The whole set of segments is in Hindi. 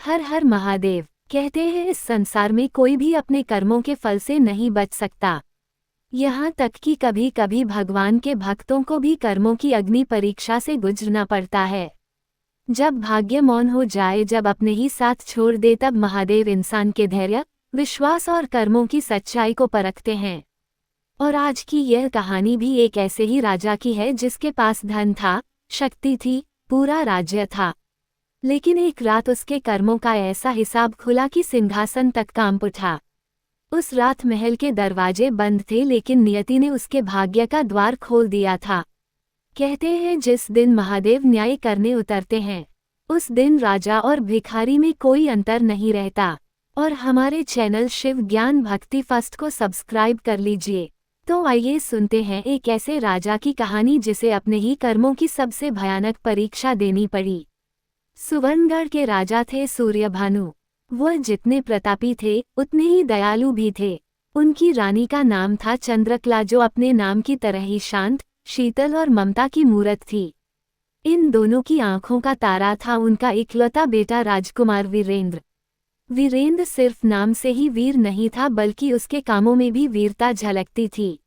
हर हर महादेव। कहते हैं इस संसार में कोई भी अपने कर्मों के फल से नहीं बच सकता। यहाँ तक कि कभी कभी भगवान के भक्तों को भी कर्मों की अग्नि परीक्षा से गुजरना पड़ता है। जब भाग्य मौन हो जाए, जब अपने ही साथ छोड़ दे, तब महादेव इंसान के धैर्य, विश्वास और कर्मों की सच्चाई को परखते हैं। और आज की यह कहानी भी एक ऐसे ही राजा की है जिसके पास धन था, शक्ति थी, पूरा राज्य था। लेकिन एक रात उसके कर्मों का ऐसा हिसाब खुला कि सिंहासन तक कांप उठा। उस रात महल के दरवाजे बंद थे, लेकिन नियति ने उसके भाग्य का द्वार खोल दिया था। कहते हैं जिस दिन महादेव न्याय करने उतरते हैं, उस दिन राजा और भिखारी में कोई अंतर नहीं रहता। और हमारे चैनल शिव ज्ञान भक्ति फर्स्ट को सब्सक्राइब कर लीजिए। तो आइए सुनते हैं एक ऐसे राजा की कहानी जिसे अपने ही कर्मों की सबसे भयानक परीक्षा देनी पड़ी। सुवर्णगढ़ के राजा थे सूर्यभानु। वह जितने प्रतापी थे उतने ही दयालु भी थे। उनकी रानी का नाम था चंद्रकला, जो अपने नाम की तरह ही शांत, शीतल और ममता की मूरत थी। इन दोनों की आंखों का तारा था उनका इकलौता बेटा राजकुमार वीरेंद्र। वीरेंद्र सिर्फ नाम से ही वीर नहीं था, बल्कि उसके कामों में भी वीरता झलकती थी।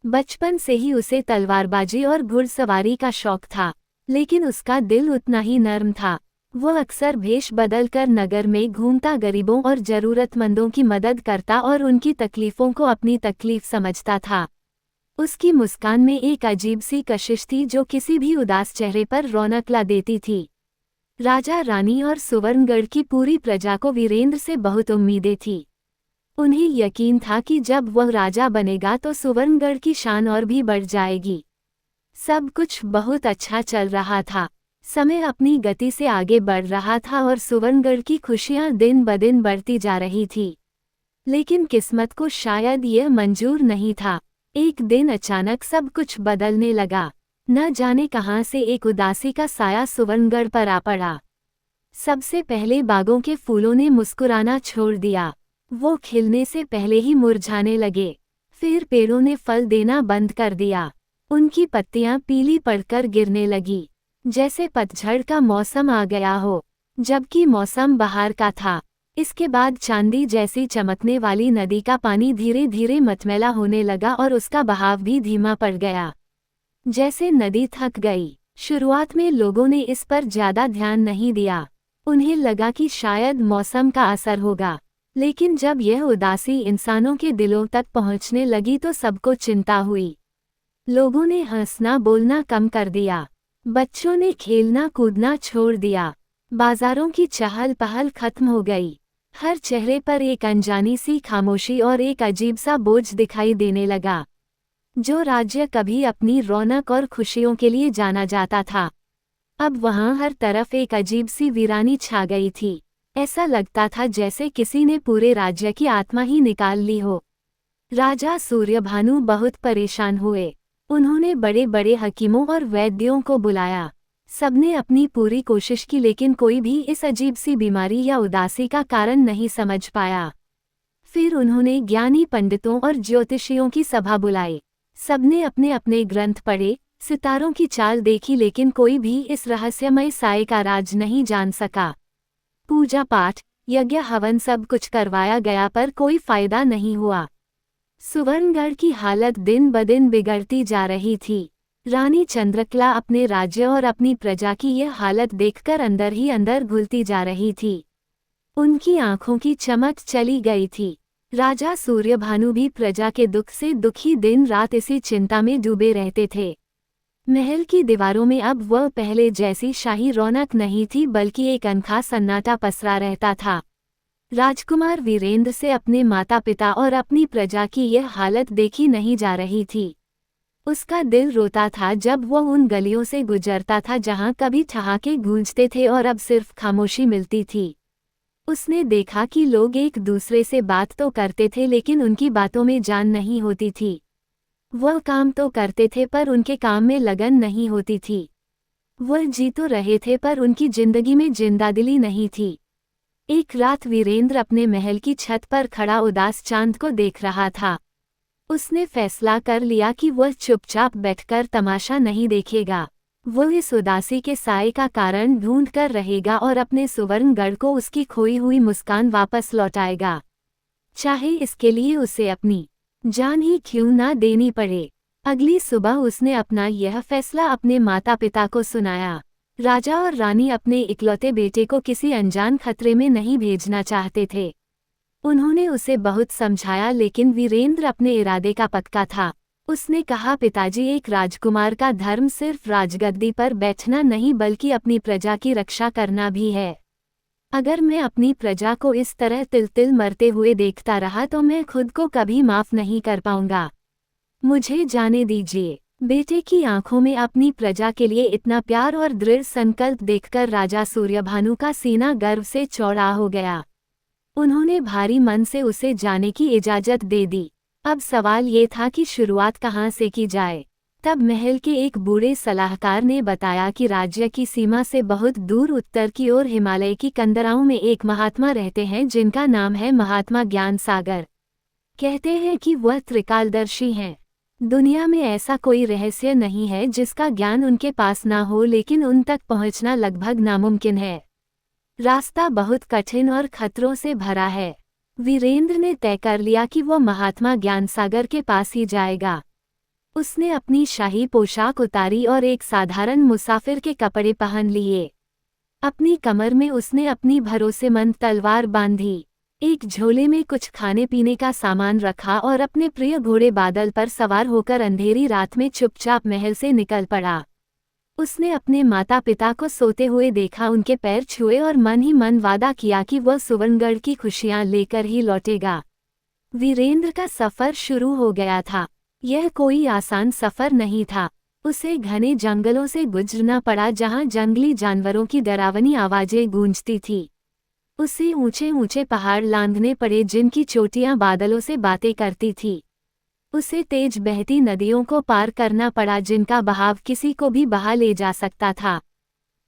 बचपन से ही उसे तलवारबाजी और घुड़सवारी का शौक था, लेकिन उसका दिल उतना ही नर्म था। वह अक्सर भेष बदलकर नगर में घूमता, गरीबों और जरूरतमंदों की मदद करता और उनकी तकलीफों को अपनी तकलीफ समझता था। उसकी मुस्कान में एक अजीब सी कशिश थी जो किसी भी उदास चेहरे पर रौनक ला देती थी। राजा, रानी और सुवर्णगढ़ की पूरी प्रजा को वीरेंद्र से बहुत उम्मीदें थी। उन्हें यकीन था कि जब वह राजा बनेगा तो सुवर्णगढ़ की शान और भी बढ़ जाएगी। सब कुछ बहुत अच्छा चल रहा था। समय अपनी गति से आगे बढ़ रहा था और सुवर्णगढ़ की खुशियां दिन ब दिन बढ़ती जा रही थी। लेकिन किस्मत को शायद यह मंजूर नहीं था। एक दिन अचानक सब कुछ बदलने लगा। न जाने कहां से एक उदासी का साया सुवर्णगढ़ पर आ पड़ा। सबसे पहले बागों के फूलों ने मुस्कुराना छोड़ दिया। वो खिलने से पहले ही मुरझाने लगे। फिर पेड़ों ने फल देना बंद कर दिया। उनकी पत्तियां पीली पड़कर गिरने लगी, जैसे पतझड़ का मौसम आ गया हो, जबकि मौसम बहार का था। इसके बाद चांदी जैसी चमकने वाली नदी का पानी धीरे धीरे मटमैला होने लगा और उसका बहाव भी धीमा पड़ गया, जैसे नदी थक गई। शुरुआत में लोगों ने इस पर ज्यादा ध्यान नहीं दिया। उन्हें लगा कि शायद मौसम का असर होगा, लेकिन जब यह उदासी इंसानों के दिलों तक पहुंचने लगी तो सबको चिंता हुई। लोगों ने हंसना बोलना कम कर दिया। बच्चों ने खेलना कूदना छोड़ दिया। बाजारों की चहल पहल खत्म हो गई। हर चेहरे पर एक अनजानी सी खामोशी और एक अजीब सा बोझ दिखाई देने लगा। जो राज्य कभी अपनी रौनक और खुशियों के लिए जाना जाता था, अब वहां हर तरफ एक अजीब सी वीरानी छा गई थी। ऐसा लगता था जैसे किसी ने पूरे राज्य की आत्मा ही निकाल ली हो। राजा सूर्यभानु बहुत परेशान हुए। उन्होंने बड़े बड़े हकीमों और वैद्यों को बुलाया। सबने अपनी पूरी कोशिश की, लेकिन कोई भी इस अजीब सी बीमारी या उदासी का कारण नहीं समझ पाया। फिर उन्होंने ज्ञानी पंडितों और ज्योतिषियों की सभा बुलाई। सबने अपने अपने ग्रंथ पढ़े, सितारों की चाल देखी, लेकिन कोई भी इस रहस्यमय साये का राज नहीं जान सका। पूजा पाठ, यज्ञ हवन सब कुछ करवाया गया, पर कोई फायदा नहीं हुआ। सुवर्णगढ़ की हालत दिन ब दिन बिगड़ती जा रही थी। रानी चंद्रकला अपने राज्य और अपनी प्रजा की यह हालत देखकर अंदर ही अंदर घुलती जा रही थी। उनकी आंखों की चमक चली गई थी। राजा सूर्यभानु भी प्रजा के दुख से दुखी दिन रात इसी चिंता में डूबे रहते थे। महल की दीवारों में अब वह पहले जैसी शाही रौनक नहीं थी, बल्कि एक अनखा सन्नाटा पसरा रहता था। राजकुमार वीरेंद्र से अपने माता पिता और अपनी प्रजा की यह हालत देखी नहीं जा रही थी। उसका दिल रोता था जब वह उन गलियों से गुजरता था जहां कभी ठहाके गूंजते थे और अब सिर्फ खामोशी मिलती थी। उसने देखा कि लोग एक दूसरे से बात तो करते थे, लेकिन उनकी बातों में जान नहीं होती थी। वह काम तो करते थे, पर उनके काम में लगन नहीं होती थी। वह जी तो रहे थे, पर उनकी जिंदगी में जिंदादिली नहीं थी। एक रात वीरेंद्र अपने महल की छत पर खड़ा उदास चांद को देख रहा था। उसने फैसला कर लिया कि वह चुपचाप बैठकर तमाशा नहीं देखेगा। वो इस उदासी के साए का कारण ढूंढ कर रहेगा और अपने सुवर्णगढ़ को उसकी खोई हुई मुस्कान वापस लौटाएगा, चाहे इसके लिए उसे अपनी जान ही क्यों ना देनी पड़े। अगली सुबह उसने अपना यह फैसला अपने माता पिता को सुनाया। राजा और रानी अपने इकलौते बेटे को किसी अनजान खतरे में नहीं भेजना चाहते थे। उन्होंने उसे बहुत समझाया, लेकिन वीरेंद्र अपने इरादे का पक्का था। उसने कहा, पिताजी, एक राजकुमार का धर्म सिर्फ राजगद्दी पर बैठना नहीं बल्कि अपनी प्रजा की रक्षा करना भी है। अगर मैं अपनी प्रजा को इस तरह तिल तिल मरते हुए देखता रहा तो मैं खुद को कभी माफ नहीं कर पाऊंगा। मुझे जाने दीजिए। बेटे की आंखों में अपनी प्रजा के लिए इतना प्यार और दृढ़ संकल्प देखकर राजा सूर्यभानु का सीना गर्व से चौड़ा हो गया। उन्होंने भारी मन से उसे जाने की इजाजत दे दी। अब सवाल ये था कि शुरुआत कहाँ से की जाए। तब महल के एक बूढ़े सलाहकार ने बताया कि राज्य की सीमा से बहुत दूर उत्तर की ओर हिमालय की कंदराओं में एक महात्मा रहते हैं जिनका नाम है महात्मा ज्ञान सागर। कहते हैं कि वह त्रिकालदर्शी हैं। दुनिया में ऐसा कोई रहस्य नहीं है जिसका ज्ञान उनके पास ना हो, लेकिन उन तक पहुंचना लगभग नामुमकिन है। रास्ता बहुत कठिन और खतरों से भरा है। वीरेंद्र ने तय कर लिया कि वह महात्मा ज्ञान सागर के पास ही जाएगा। उसने अपनी शाही पोशाक उतारी और एक साधारण मुसाफिर के कपड़े पहन लिए। अपनी कमर में उसने अपनी भरोसेमंद तलवार बांधी। एक झोले में कुछ खाने पीने का सामान रखा और अपने प्रिय घोड़े बादल पर सवार होकर अंधेरी रात में चुपचाप महल से निकल पड़ा। उसने अपने माता पिता को सोते हुए देखा, उनके पैर छुए और मन ही मन वादा किया कि वह सुवर्णगढ़ की खुशियां लेकर ही लौटेगा। वीरेंद्र का सफर शुरू हो गया था। यह कोई आसान सफर नहीं था। उसे घने जंगलों से गुजरना पड़ा जहां जंगली जानवरों की डरावनी आवाजें गूंजती थी। उसे ऊंचे ऊंचे पहाड़ लांघने पड़े जिनकी चोटियां बादलों से बातें करती थी। उसे तेज बहती नदियों को पार करना पड़ा जिनका बहाव किसी को भी बहा ले जा सकता था।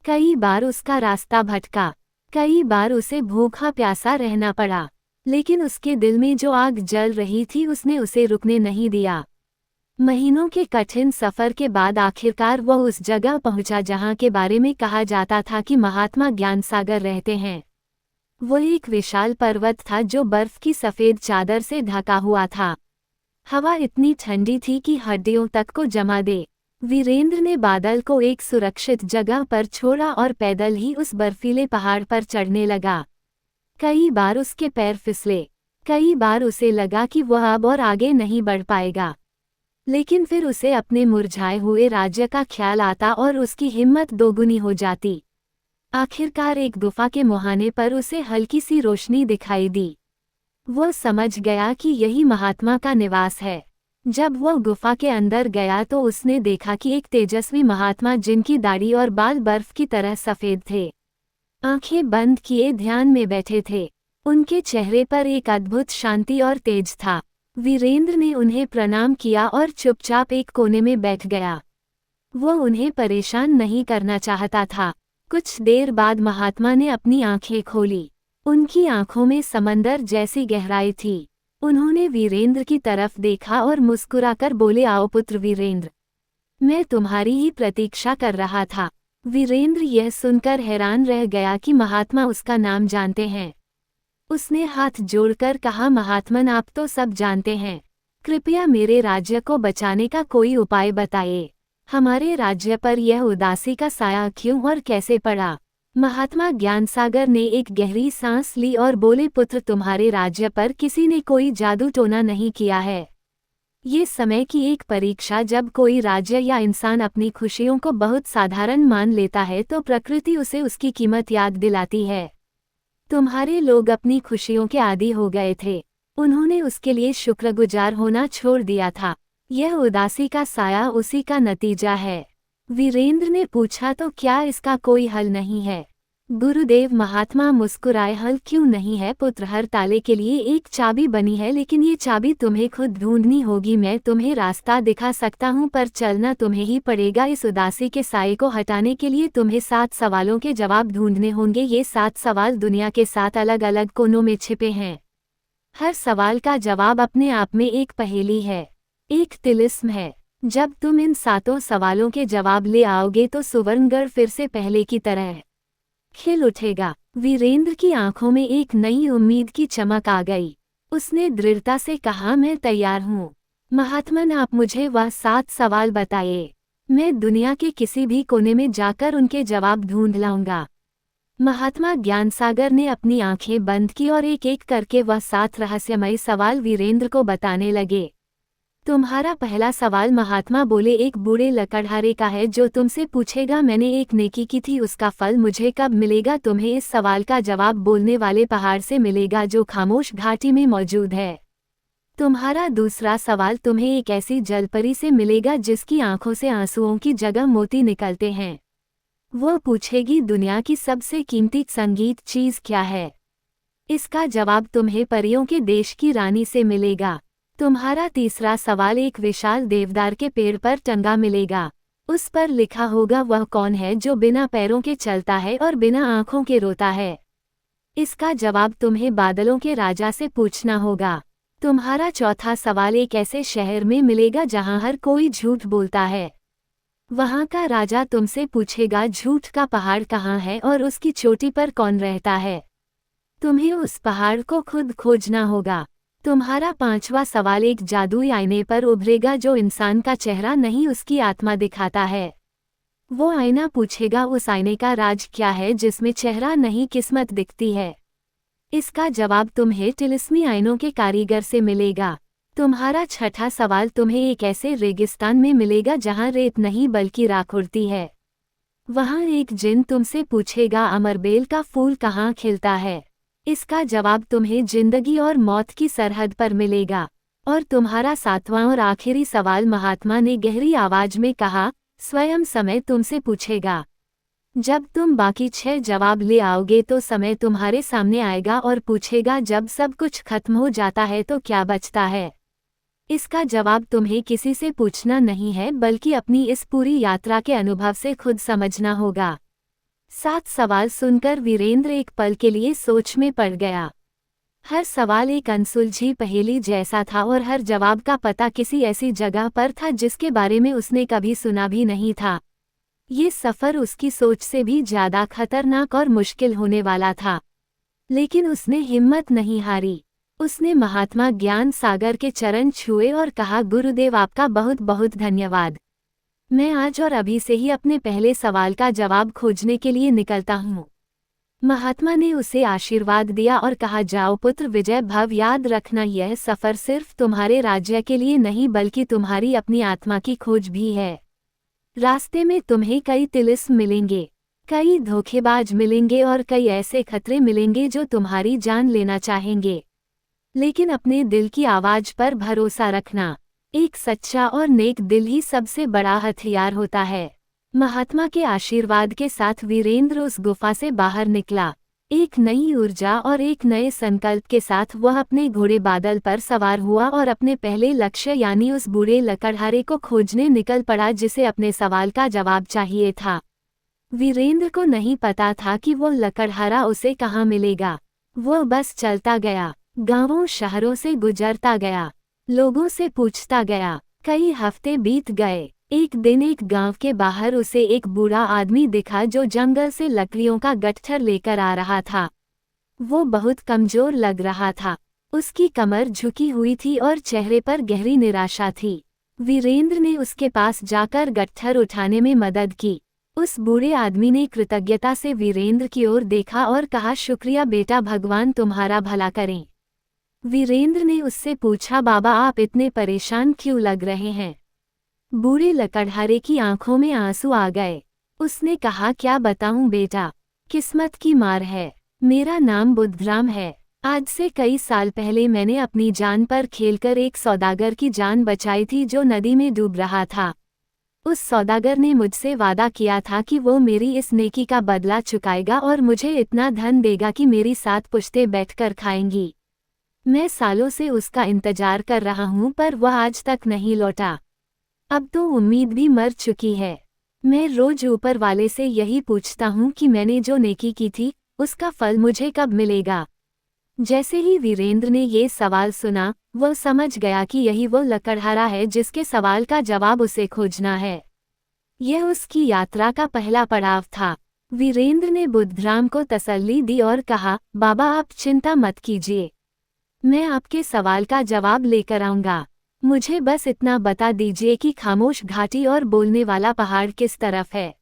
कई बार उसका रास्ता भटका, कई बार उसे भूखा प्यासा रहना पड़ा, लेकिन उसके दिल में जो आग जल रही थी उसने उसे रुकने नहीं दिया। महीनों के कठिन सफर के बाद आखिरकार वह उस जगह पहुंचा जहां के बारे में कहा जाता था कि महात्मा ज्ञान सागर रहते हैं। वह एक विशाल पर्वत था जो बर्फ की सफेद चादर से ढका हुआ था। हवा इतनी ठंडी थी कि हड्डियों तक को जमा दे। वीरेंद्र ने बादल को एक सुरक्षित जगह पर छोड़ा और पैदल ही उस बर्फीले पहाड़ पर चढ़ने लगा। कई बार उसके पैर फिसले, कई बार उसे लगा कि वह अब और आगे नहीं बढ़ पाएगा, लेकिन फिर उसे अपने मुरझाए हुए राज्य का ख्याल आता और उसकी हिम्मत दोगुनी हो जाती। आखिरकार एक गुफा के मुहाने पर उसे हल्की सी रोशनी दिखाई दी। वह समझ गया कि यही महात्मा का निवास है। जब वह गुफा के अंदर गया तो उसने देखा कि एक तेजस्वी महात्मा जिनकी दाढ़ी और बाल बर्फ की तरह सफेद थे, आंखें बंद किए ध्यान में बैठे थे। उनके चेहरे पर एक अद्भुत शांति और तेज था। वीरेंद्र ने उन्हें प्रणाम किया और चुपचाप एक कोने में बैठ गया। वह उन्हें परेशान नहीं करना चाहता था। कुछ देर बाद महात्मा ने अपनी आंखें खोली। उनकी आंखों में समंदर जैसी गहराई थी। उन्होंने वीरेंद्र की तरफ देखा और मुस्कुराकर बोले, आओ पुत्र वीरेंद्र, मैं तुम्हारी ही प्रतीक्षा कर रहा था। वीरेंद्र यह सुनकर हैरान रह गया कि महात्मा उसका नाम जानते हैं। उसने हाथ जोड़कर कहा, महात्मन, आप तो सब जानते हैं, कृपया मेरे राज्य को बचाने का कोई उपाय बताइए। हमारे राज्य पर यह उदासी का साया क्यों और कैसे पड़ा? महात्मा ज्ञानसागर ने एक गहरी सांस ली और बोले, पुत्र, तुम्हारे राज्य पर किसी ने कोई जादू टोना नहीं किया है। ये समय की एक परीक्षा, जब कोई राज्य या इंसान अपनी खुशियों को बहुत साधारण मान लेता है तो प्रकृति उसे उसकी कीमत याद दिलाती है। तुम्हारे लोग अपनी खुशियों के आदी हो गए थे, उन्होंने उसके लिए शुक्रगुजार होना छोड़ दिया था। यह उदासी का साया उसी का नतीजा है। वीरेंद्र ने पूछा, तो क्या इसका कोई हल नहीं है? गुरुदेव, महात्मा मुस्कुराए, हल क्यों नहीं है पुत्र, हर ताले के लिए एक चाबी बनी है, लेकिन ये चाबी तुम्हें खुद ढूंढनी होगी। मैं तुम्हें रास्ता दिखा सकता हूँ पर चलना तुम्हें ही पड़ेगा। इस उदासी के साए को हटाने के लिए तुम्हें 7 सवालों के जवाब ढूंढने होंगे। ये 7 सवाल दुनिया के 7 अलग अलग कोनों में छिपे हैं। हर सवाल का जवाब अपने आप में एक पहेली है, एक तिलिस्म है। जब तुम इन 7 सवालों के जवाब ले आओगे तो सुवर्णगढ़ फिर से पहले की तरह खिल उठेगा। वीरेंद्र की आंखों में एक नई उम्मीद की चमक आ गई। उसने दृढ़ता से कहा, मैं तैयार हूँ महात्मन, आप मुझे वह 7 सवाल बताइए। मैं दुनिया के किसी भी कोने में जाकर उनके जवाब ढूंढ लाऊंगा। महात्मा ज्ञानसागर ने अपनी आंखें बंद की और एक एक करके वह 7 रहस्यमयी सवाल वीरेंद्र को बताने लगे। तुम्हारा पहला सवाल, महात्मा बोले, एक बूढ़े लकड़हारे का है जो तुमसे पूछेगा, मैंने एक नेकी की थी, उसका फल मुझे कब मिलेगा? तुम्हें इस सवाल का जवाब बोलने वाले पहाड़ से मिलेगा जो खामोश घाटी में मौजूद है। तुम्हारा दूसरा सवाल, तुम्हें एक ऐसी जलपरी से मिलेगा जिसकी आंखों से आंसुओं की जगह मोती निकलते हैं। वो पूछेगी, दुनिया की सबसे कीमती संगीत चीज क्या है? इसका जवाब तुम्हें परियों के देश की रानी से मिलेगा। तुम्हारा तीसरा सवाल, एक विशाल देवदार के पेड़ पर टंगा मिलेगा। उस पर लिखा होगा, वह कौन है जो बिना पैरों के चलता है और बिना आंखों के रोता है? इसका जवाब तुम्हें बादलों के राजा से पूछना होगा। तुम्हारा चौथा सवाल, एक ऐसे शहर में मिलेगा जहां हर कोई झूठ बोलता है। वहां का राजा तुमसे पूछेगा, झूठ का पहाड़ कहाँ है और उसकी चोटी पर कौन रहता है? तुम्हें उस पहाड़ को खुद खोजना होगा। तुम्हारा पांचवा सवाल, एक जादुई आईने पर उभरेगा जो इंसान का चेहरा नहीं उसकी आत्मा दिखाता है। वो आईना पूछेगा, उस आईने का राज क्या है जिसमें चेहरा नहीं किस्मत दिखती है? इसका जवाब तुम्हें तिलिस्मी आईनों के कारीगर से मिलेगा। तुम्हारा छठा सवाल, तुम्हें एक ऐसे रेगिस्तान में मिलेगा जहां रेत नहीं बल्कि राख उड़ती है। वहां एक जिन तुमसे पूछेगा, अमरबेल का फूल कहाँ खिलता है? इसका जवाब तुम्हें जिंदगी और मौत की सरहद पर मिलेगा। और तुम्हारा सातवां और आखिरी सवाल, महात्मा ने गहरी आवाज में कहा, स्वयं समय तुमसे पूछेगा। जब तुम बाकी 6 जवाब ले आओगे तो समय तुम्हारे सामने आएगा और पूछेगा, जब सब कुछ खत्म हो जाता है तो क्या बचता है? इसका जवाब तुम्हें किसी से पूछना नहीं है बल्कि अपनी इस पूरी यात्रा के अनुभव से खुद समझना होगा। 7 सवाल सुनकर वीरेंद्र एक पल के लिए सोच में पड़ गया। हर सवाल एक अनसुलझी पहेली जैसा था और हर जवाब का पता किसी ऐसी जगह पर था जिसके बारे में उसने कभी सुना भी नहीं था। ये सफ़र उसकी सोच से भी ज़्यादा खतरनाक और मुश्किल होने वाला था, लेकिन उसने हिम्मत नहीं हारी। उसने महात्मा ज्ञान सागर के चरण छुए और कहा, गुरुदेव, आपका बहुत बहुत धन्यवाद। मैं आज और अभी से ही अपने पहले सवाल का जवाब खोजने के लिए निकलता हूँ। महात्मा ने उसे आशीर्वाद दिया और कहा, जाओ पुत्र, विजय भव। याद रखना, यह सफ़र सिर्फ तुम्हारे राज्य के लिए नहीं बल्कि तुम्हारी अपनी आत्मा की खोज भी है। रास्ते में तुम्हें कई तिलिस्म मिलेंगे, कई धोखेबाज मिलेंगे और कई ऐसे खतरे मिलेंगे जो तुम्हारी जान लेना चाहेंगे, लेकिन अपने दिल की आवाज पर भरोसा रखना। एक सच्चा और नेक दिल ही सबसे बड़ा हथियार होता है। महात्मा के आशीर्वाद के साथ वीरेंद्र उस गुफा से बाहर निकला। एक नई ऊर्जा और एक नए संकल्प के साथ वह अपने घोड़े बादल पर सवार हुआ और अपने पहले लक्ष्य यानी उस बूढ़े लकड़हारे को खोजने निकल पड़ा जिसे अपने सवाल का जवाब चाहिए था। वीरेंद्र को नहीं पता था कि वो लकड़हारा उसे कहाँ मिलेगा। वो बस चलता गया, गांवों शहरों से गुजरता गया, लोगों से पूछता गया। कई हफ्ते बीत गए। एक दिन एक गांव के बाहर उसे एक बूढ़ा आदमी दिखा जो जंगल से लकड़ियों का गट्ठर लेकर आ रहा था। वो बहुत कमजोर लग रहा था, उसकी कमर झुकी हुई थी और चेहरे पर गहरी निराशा थी। वीरेंद्र ने उसके पास जाकर गट्ठर उठाने में मदद की। उस बूढ़े आदमी ने कृतज्ञता से वीरेंद्र की ओर देखा और कहा, शुक्रिया बेटा, भगवान तुम्हारा भला करें। वीरेंद्र ने उससे पूछा, बाबा आप इतने परेशान क्यों लग रहे हैं? बूढ़े लकड़हारे की आंखों में आंसू आ गए। उसने कहा, क्या बताऊं बेटा, किस्मत की मार है। मेरा नाम बुद्धराम है। आज से कई साल पहले मैंने अपनी जान पर खेलकर एक सौदागर की जान बचाई थी जो नदी में डूब रहा था। उस सौदागर ने मुझसे वादा किया था कि वो मेरी इस नेकी का बदला चुकाएगा और मुझे इतना धन देगा कि मेरी 7 पुश्तें बैठकर खाएंगी। मैं सालों से उसका इंतजार कर रहा हूँ पर वह आज तक नहीं लौटा। अब तो उम्मीद भी मर चुकी है। मैं रोज ऊपर वाले से यही पूछता हूँ कि मैंने जो नेकी की थी उसका फल मुझे कब मिलेगा। जैसे ही वीरेंद्र ने ये सवाल सुना, वो समझ गया कि यही वो लकड़हारा है जिसके सवाल का जवाब उसे खोजना है। यह उसकी यात्रा का पहला पड़ाव था। वीरेंद्र ने बुद्धराम को तसल्ली दी और कहा, बाबा आप चिंता मत कीजिए, मैं आपके सवाल का जवाब लेकर आऊंगा। मुझे बस इतना बता दीजिए कि खामोश घाटी और बोलने वाला पहाड़ किस तरफ है।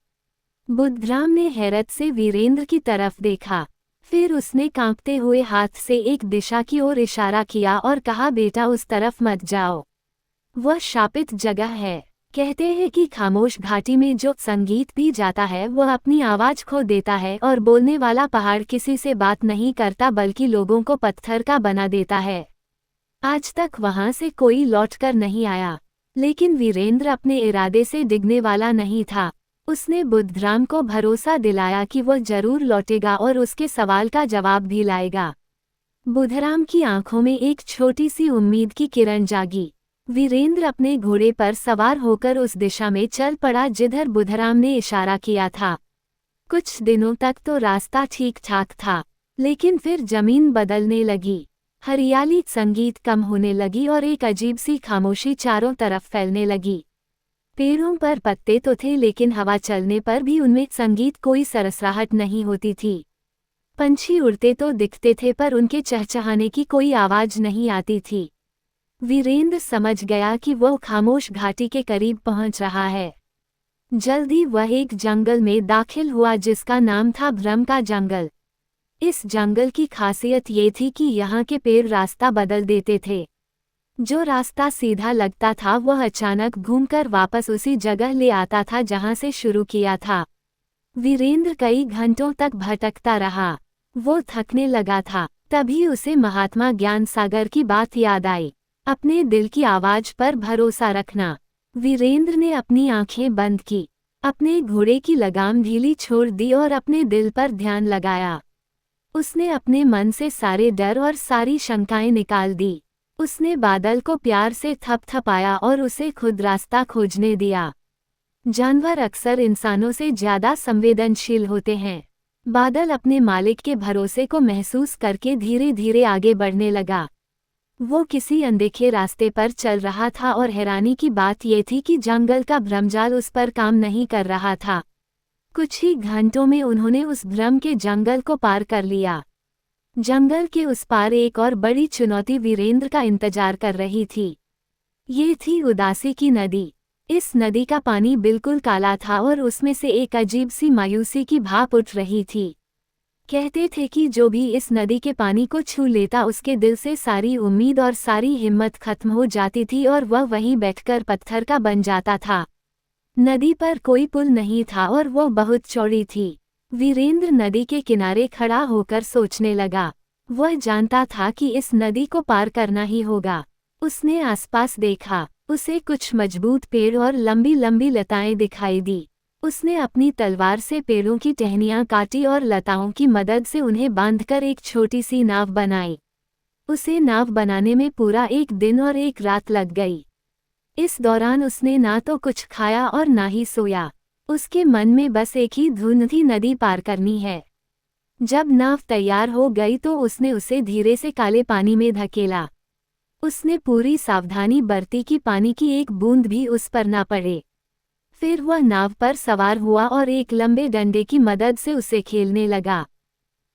बुद्धराम ने हैरत से वीरेंद्र की तरफ देखा, फिर उसने कांपते हुए हाथ से एक दिशा की ओर इशारा किया और कहा, बेटा उस तरफ मत जाओ, वह शापित जगह है। कहते हैं कि खामोश घाटी में जो संगीत भी जाता है वह अपनी आवाज खो देता है और बोलने वाला पहाड़ किसी से बात नहीं करता बल्कि लोगों को पत्थर का बना देता है। आज तक वहां से कोई लौटकर नहीं आया, लेकिन वीरेंद्र अपने इरादे से डिगने वाला नहीं था। उसने बुद्धराम को भरोसा दिलाया कि वह जरूर लौटेगा और उसके सवाल का जवाब भी लाएगा। बुद्धराम की आंखों में एक छोटी सी उम्मीद की किरण जागी। वीरेंद्र अपने घोड़े पर सवार होकर उस दिशा में चल पड़ा जिधर बुद्धराम ने इशारा किया था। कुछ दिनों तक तो रास्ता ठीक ठाक था, लेकिन फिर जमीन बदलने लगी, हरियाली, संगीत कम होने लगी और एक अजीब सी खामोशी चारों तरफ फैलने लगी। पेड़ों पर पत्ते तो थे लेकिन हवा चलने पर भी उनमें संगीत कोई सरसराहट नहीं होती थी। पंछी उड़ते तो दिखते थे पर उनके चहचहाने की कोई आवाज नहीं आती थी। वीरेंद्र समझ गया कि वह खामोश घाटी के करीब पहुंच रहा है। जल्दी वह एक जंगल में दाखिल हुआ जिसका नाम था भ्रम का जंगल। इस जंगल की खासियत ये थी कि यहाँ के पेड़ रास्ता बदल देते थे। जो रास्ता सीधा लगता था वह अचानक घूमकर वापस उसी जगह ले आता था जहाँ से शुरू किया था। वीरेंद्र कई घंटों तक भटकता रहा। वो थकने लगा था। तभी उसे महात्मा ज्ञान सागर की बात याद आई, अपने दिल की आवाज पर भरोसा रखना। वीरेंद्र ने अपनी आंखें बंद की, अपने घोड़े की लगाम ढीली छोड़ दी और अपने दिल पर ध्यान लगाया। उसने अपने मन से सारे डर और सारी शंकाएं निकाल दी। उसने बादल को प्यार से थपथपाया और उसे खुद रास्ता खोजने दिया। जानवर अक्सर इंसानों से ज्यादा संवेदनशील होते हैं। बादल अपने मालिक के भरोसे को महसूस करके धीरे धीरे आगे बढ़ने लगा। वो किसी अनदेखे रास्ते पर चल रहा था और हैरानी की बात ये थी कि जंगल का भ्रमजाल उस पर काम नहीं कर रहा था। कुछ ही घंटों में उन्होंने उस भ्रम के जंगल को पार कर लिया। जंगल के उस पार एक और बड़ी चुनौती वीरेंद्र का इंतजार कर रही थी। ये थी उदासी की नदी। इस नदी का पानी बिल्कुल काला था और उसमें से एक अजीब सी मायूसी की भाप उठ रही थी। कहते थे कि जो भी इस नदी के पानी को छू लेता उसके दिल से सारी उम्मीद और सारी हिम्मत खत्म हो जाती थी और वह वहीं बैठकर पत्थर का बन जाता था। नदी पर कोई पुल नहीं था और वो बहुत चौड़ी थी। वीरेंद्र नदी के किनारे खड़ा होकर सोचने लगा। वह जानता था कि इस नदी को पार करना ही होगा। उसने आसपास देखा, उसे कुछ मजबूत पेड़ और लंबी लंबी लताएं दिखाई दी। उसने अपनी तलवार से पेड़ों की टहनियां काटी और लताओं की मदद से उन्हें बांधकर एक छोटी सी नाव बनाई। उसे नाव बनाने में पूरा एक दिन और एक रात लग गई। इस दौरान उसने ना तो कुछ खाया और ना ही सोया। उसके मन में बस एक ही धुन थी, नदी पार करनी है। जब नाव तैयार हो गई तो उसने उसे धीरे से काले पानी में धकेला। उसने पूरी सावधानी बरती कि पानी की एक बूंद भी उस पर ना पड़े। फिर वह नाव पर सवार हुआ और एक लंबे डंडे की मदद से उसे खेलने लगा।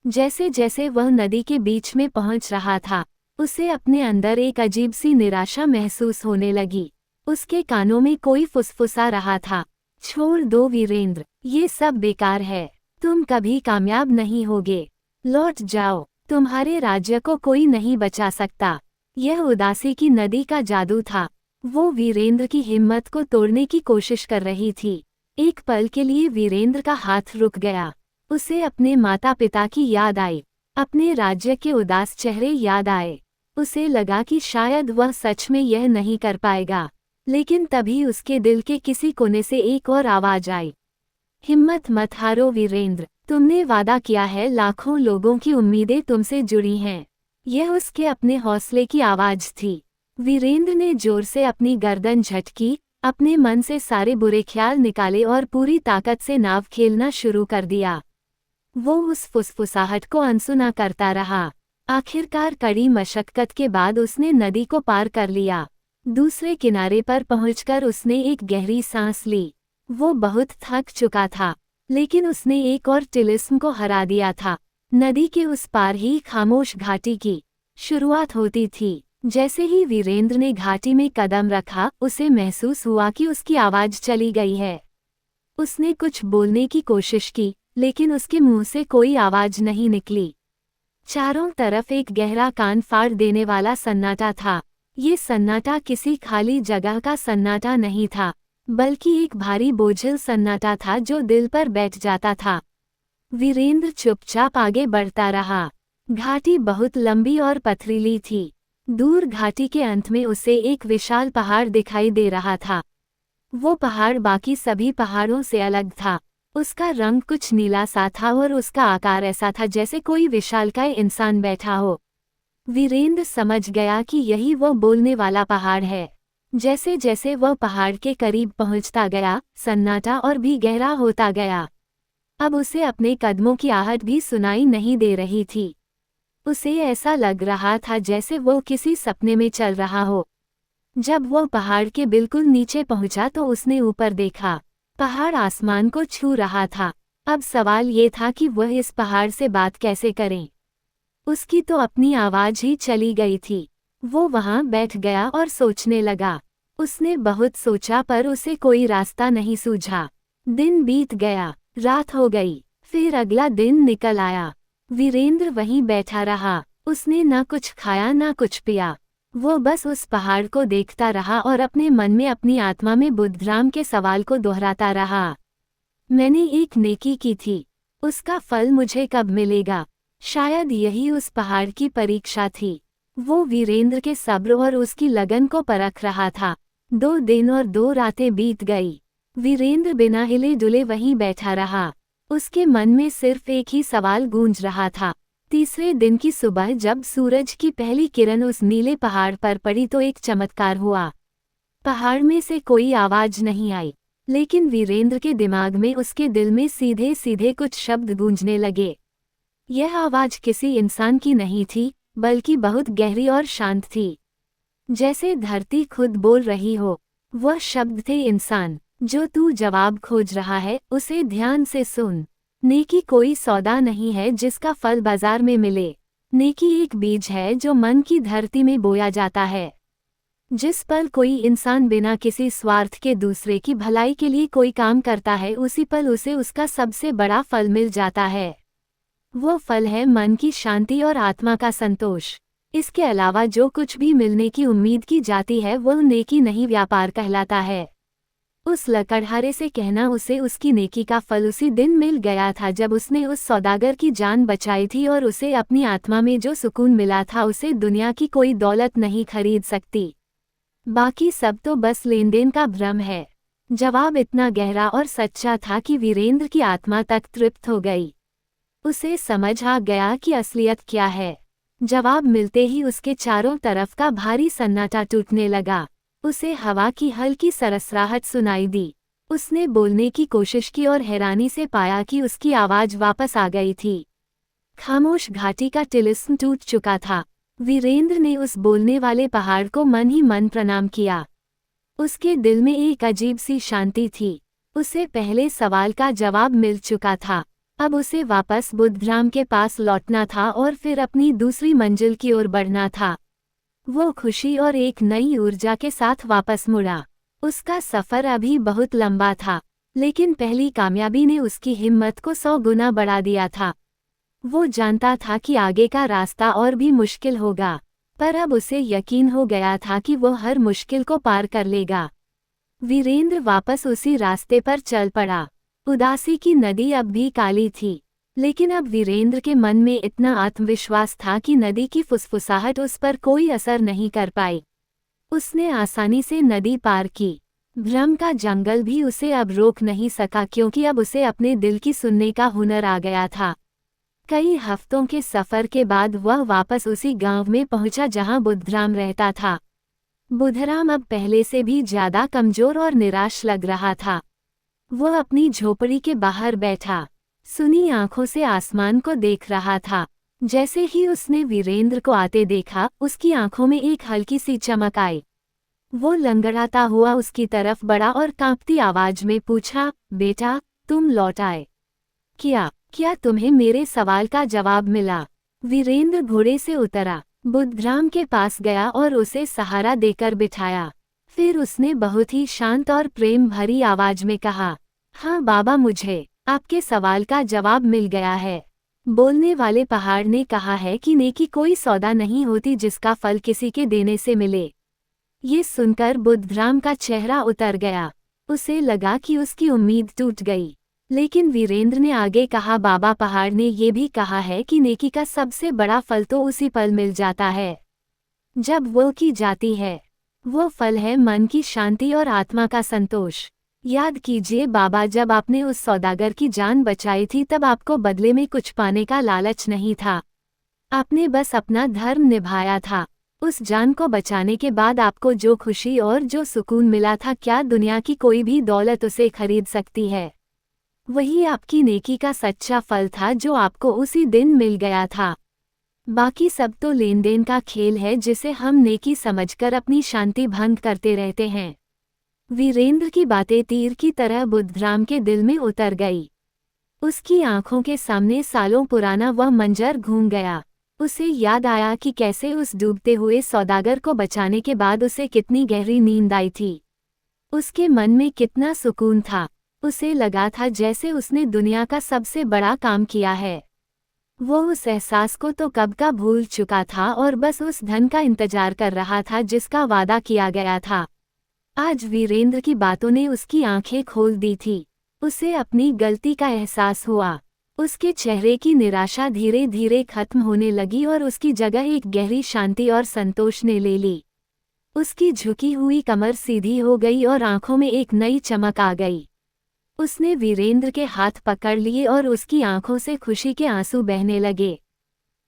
जैसे जैसे वह नदी के बीच में पहुंच रहा था, उसे अपने अंदर एक अजीब सी निराशा महसूस होने लगी। उसके कानों में कोई फुसफुसा रहा था, छोड़ दो वीरेंद्र, ये सब बेकार है, तुम कभी कामयाब नहीं होगे, लौट जाओ, तुम्हारे राज्य को कोई नहीं बचा सकता। यह उदासी की नदी का जादू था। वो वीरेंद्र की हिम्मत को तोड़ने की कोशिश कर रही थी। एक पल के लिए वीरेंद्र का हाथ रुक गया। उसे अपने माता पिता की याद आई, अपने राज्य के उदास चेहरे याद आए। उसे लगा कि शायद वह सच में यह नहीं कर पाएगा, लेकिन तभी उसके दिल के किसी कोने से एक और आवाज आई, हिम्मत मत हारो वीरेंद्र, तुमने वादा किया है, लाखों लोगों की उम्मीदें तुमसे जुड़ी हैं। यह उसके अपने हौसले की आवाज थी। वीरेंद्र ने जोर से अपनी गर्दन झटकी, अपने मन से सारे बुरे ख्याल निकाले और पूरी ताकत से नाव खेलना शुरू कर दिया। वो उस फुसफुसाहट को अनसुना करता रहा। आखिरकार कड़ी मशक्कत के बाद उसने नदी को पार कर लिया। दूसरे किनारे पर पहुंचकर उसने एक गहरी सांस ली। वो बहुत थक चुका था, लेकिन उसने एक और तिलिस्म को हरा दिया था। नदी के उस पार ही खामोश घाटी की शुरुआत होती थी। जैसे ही वीरेंद्र ने घाटी में कदम रखा, उसे महसूस हुआ कि उसकी आवाज चली गई है। उसने कुछ बोलने की कोशिश की, लेकिन उसके मुंह से कोई आवाज नहीं निकली। चारों तरफ एक गहरा कान फाड़ देने वाला सन्नाटा था। ये सन्नाटा किसी खाली जगह का सन्नाटा नहीं था, बल्कि एक भारी बोझिल सन्नाटा था जो दिल पर बैठ जाता था। वीरेंद्र चुपचाप आगे बढ़ता रहा। घाटी बहुत लंबी और पथरीली थी। दूर घाटी के अंत में उसे एक विशाल पहाड़ दिखाई दे रहा था। वो पहाड़ बाकी सभी पहाड़ों से अलग था। उसका रंग कुछ नीला सा था और उसका आकार ऐसा था जैसे कोई विशालकाय इंसान बैठा हो। वीरेंद्र समझ गया कि यही वो बोलने वाला पहाड़ है। जैसे जैसे वह पहाड़ के करीब पहुंचता गया, सन्नाटा और भी गहरा होता गया। अब उसे अपने कदमों की आहट भी सुनाई नहीं दे रही थी। उसे ऐसा लग रहा था जैसे वो किसी सपने में चल रहा हो। जब वो पहाड़ के बिल्कुल नीचे पहुंचा तो उसने ऊपर देखा। पहाड़ आसमान को छू रहा था। अब सवाल ये था कि वह इस पहाड़ से बात कैसे करें। उसकी तो अपनी आवाज ही चली गई थी। वो वहां बैठ गया और सोचने लगा। उसने बहुत सोचा पर उसे कोई रास्ता नहीं सूझा। दिन बीत गया, रात हो गई, फिर अगला दिन निकल आया। वीरेंद्र वहीं बैठा रहा। उसने ना कुछ खाया ना कुछ पिया। वो बस उस पहाड़ को देखता रहा और अपने मन में अपनी आत्मा में बुद्धराम के सवाल को दोहराता रहा। मैंने एक नेकी की थी, उसका फल मुझे कब मिलेगा? शायद यही उस पहाड़ की परीक्षा थी। वो वीरेंद्र के सब्र और उसकी लगन को परख रहा था। 2 दिन और 2 रातें बीत गई। वीरेंद्र बिना हिले डुले वहीं बैठा रहा। उसके मन में सिर्फ एक ही सवाल गूंज रहा था। तीसरे दिन की सुबह जब सूरज की पहली किरण उस नीले पहाड़ पर पड़ी तो एक चमत्कार हुआ। पहाड़ में से कोई आवाज नहीं आई, लेकिन वीरेंद्र के दिमाग में, उसके दिल में सीधे सीधे कुछ शब्द गूंजने लगे। यह आवाज किसी इंसान की नहीं थी, बल्कि बहुत गहरी और शांत थी, जैसे धरती खुद बोल रही हो। वह शब्द थे, इंसान, जो तू जवाब खोज रहा है, उसे ध्यान से सुन। नेकी कोई सौदा नहीं है जिसका फल बाजार में मिले। नेकी एक बीज है जो मन की धरती में बोया जाता है। जिस पल कोई इंसान बिना किसी स्वार्थ के दूसरे की भलाई के लिए कोई काम करता है, उसी पल उसे उसका सबसे बड़ा फल मिल जाता है। वो फल है मन की शांति और आत्मा का संतोष। इसके अलावा जो कुछ भी मिलने की उम्मीद की जाती है वह नेकी नहीं, व्यापार कहलाता है। उस लकड़हारे से कहना उसे उसकी नेकी का फल उसी दिन मिल गया था जब उसने उस सौदागर की जान बचाई थी, और उसे अपनी आत्मा में जो सुकून मिला था उसे दुनिया की कोई दौलत नहीं खरीद सकती। बाकी सब तो बस लेन देन का भ्रम है। जवाब इतना गहरा और सच्चा था कि वीरेंद्र की आत्मा तक तृप्त हो गई। उसे समझ आ गया कि असलियत क्या है। जवाब मिलते ही उसके चारों तरफ का भारी सन्नाटा टूटने लगा। उसे हवा की हल्की सरसराहट सुनाई दी। उसने बोलने की कोशिश की और हैरानी से पाया कि उसकी आवाज वापस आ गई थी। खामोश घाटी का तिलिस्म टूट चुका था। वीरेंद्र ने उस बोलने वाले पहाड़ को मन ही मन प्रणाम किया। उसके दिल में एक अजीब सी शांति थी। उसे पहले सवाल का जवाब मिल चुका था। अब उसे वापस बुद्धराम के पास लौटना था और फिर अपनी दूसरी मंजिल की ओर बढ़ना था। वो खुशी और एक नई ऊर्जा के साथ वापस मुड़ा। उसका सफर अभी बहुत लंबा था, लेकिन पहली कामयाबी ने उसकी हिम्मत को 100 गुना बढ़ा दिया था। वो जानता था कि आगे का रास्ता और भी मुश्किल होगा, पर अब उसे यकीन हो गया था कि वो हर मुश्किल को पार कर लेगा। वीरेंद्र वापस उसी रास्ते पर चल पड़ा। उदासी की नदी अब भी काली थी, लेकिन अब वीरेंद्र के मन में इतना आत्मविश्वास था कि नदी की फुसफुसाहट उस पर कोई असर नहीं कर पाई। उसने आसानी से नदी पार की। भ्रम का जंगल भी उसे अब रोक नहीं सका, क्योंकि अब उसे अपने दिल की सुनने का हुनर आ गया था। कई हफ्तों के सफर के बाद वह वापस उसी गांव में पहुंचा जहां बुद्धराम रहता था। बुद्धराम अब पहले से भी ज्यादा कमजोर और निराश लग रहा था। वह अपनी झोपड़ी के बाहर बैठा सुनी आंखों से आसमान को देख रहा था। जैसे ही उसने वीरेंद्र को आते देखा, उसकी आंखों में एक हल्की सी चमक आई। वो लंगड़ाता हुआ उसकी तरफ बढ़ा और कांपती आवाज में पूछा, बेटा, तुम लौट आए। क्या तुम्हें मेरे सवाल का जवाब मिला? वीरेंद्र घोड़े से उतरा, बुद्धराम के पास गया और उसे सहारा देकर बिठाया। फिर उसने बहुत ही शांत और प्रेम भरी आवाज में कहा, हाँ बाबा, मुझे आपके सवाल का जवाब मिल गया है। बोलने वाले पहाड़ ने कहा है कि नेकी कोई सौदा नहीं होती जिसका फल किसी के देने से मिले। ये सुनकर बुद्धराम का चेहरा उतर गया। उसे लगा कि उसकी उम्मीद टूट गई। लेकिन वीरेंद्र ने आगे कहा, बाबा पहाड़ ने ये भी कहा है कि नेकी का सबसे बड़ा फल तो उसी पल मिल जाता है जब वो की जाती है। वो फल है मन की शांति और आत्मा का संतोष। याद कीजिए बाबा, जब आपने उस सौदागर की जान बचाई थी तब आपको बदले में कुछ पाने का लालच नहीं था। आपने बस अपना धर्म निभाया था। उस जान को बचाने के बाद आपको जो खुशी और जो सुकून मिला था, क्या दुनिया की कोई भी दौलत उसे खरीद सकती है? वही आपकी नेकी का सच्चा फल था जो आपको उसी दिन मिल गया था। बाकी सब तो लेन देन का खेल है जिसे हम नेकी समझकर अपनी शांति भंग करते रहते हैं। वीरेंद्र की बातें तीर की तरह बुद्धराम के दिल में उतर गई। उसकी आंखों के सामने सालों पुराना वह मंजर घूम गया। उसे याद आया कि कैसे उस डूबते हुए सौदागर को बचाने के बाद उसे कितनी गहरी नींद आई थी। उसके मन में कितना सुकून था। उसे लगा था जैसे उसने दुनिया का सबसे बड़ा काम किया है। वो उस एहसास को तो कब का भूल चुका था और बस उस धन का इंतजार कर रहा था जिसका वादा किया गया था। आज वीरेंद्र की बातों ने उसकी आंखें खोल दी थी। उसे अपनी गलती का एहसास हुआ। उसके चेहरे की निराशा धीरे धीरे खत्म होने लगी और उसकी जगह एक गहरी शांति और संतोष ने ले ली। उसकी झुकी हुई कमर सीधी हो गई और आंखों में एक नई चमक आ गई। उसने वीरेंद्र के हाथ पकड़ लिए और उसकी आंखों से खुशी के आंसू बहने लगे।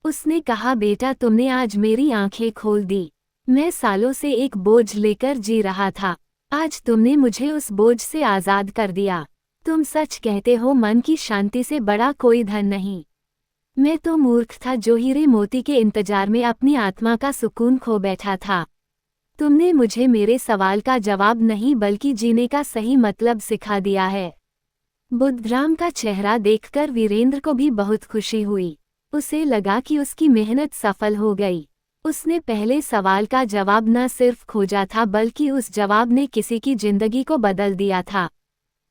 उसने कहा, बेटा, तुमने आज मेरी आंखें खोल दी। मैं सालों से एक बोझ लेकर जी रहा था। आज तुमने मुझे उस बोझ से आज़ाद कर दिया। तुम सच कहते हो, मन की शांति से बड़ा कोई धन नहीं। मैं तो मूर्ख था जो हीरे मोती के इंतजार में अपनी आत्मा का सुकून खो बैठा था। तुमने मुझे मेरे सवाल का जवाब नहीं बल्कि जीने का सही मतलब सिखा दिया है। बुद्धराम का चेहरा देखकर वीरेंद्र को भी बहुत खुशी हुई। उसे लगा कि उसकी मेहनत सफल हो गई। उसने पहले सवाल का जवाब न सिर्फ खोजा था बल्कि उस जवाब ने किसी की जिंदगी को बदल दिया था।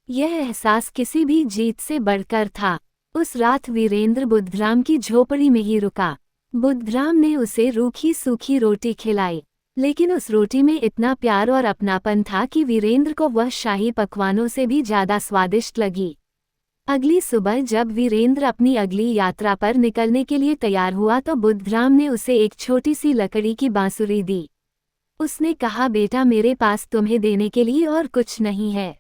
यह एहसास किसी भी जीत से बढ़कर था। उस रात वीरेंद्र बुद्धराम की झोपड़ी में ही रुका। बुद्धराम ने उसे रूखी सूखी रोटी खिलाई, लेकिन उस रोटी में इतना प्यार और अपनापन था कि वीरेंद्र को वह शाही पकवानों से भी ज्यादा स्वादिष्ट लगी। अगली सुबह जब वीरेंद्र अपनी अगली यात्रा पर निकलने के लिए तैयार हुआ तो बुद्धराम ने उसे एक छोटी सी लकड़ी की बांसुरी दी। उसने कहा, बेटा, मेरे पास तुम्हें देने के लिए और कुछ नहीं है।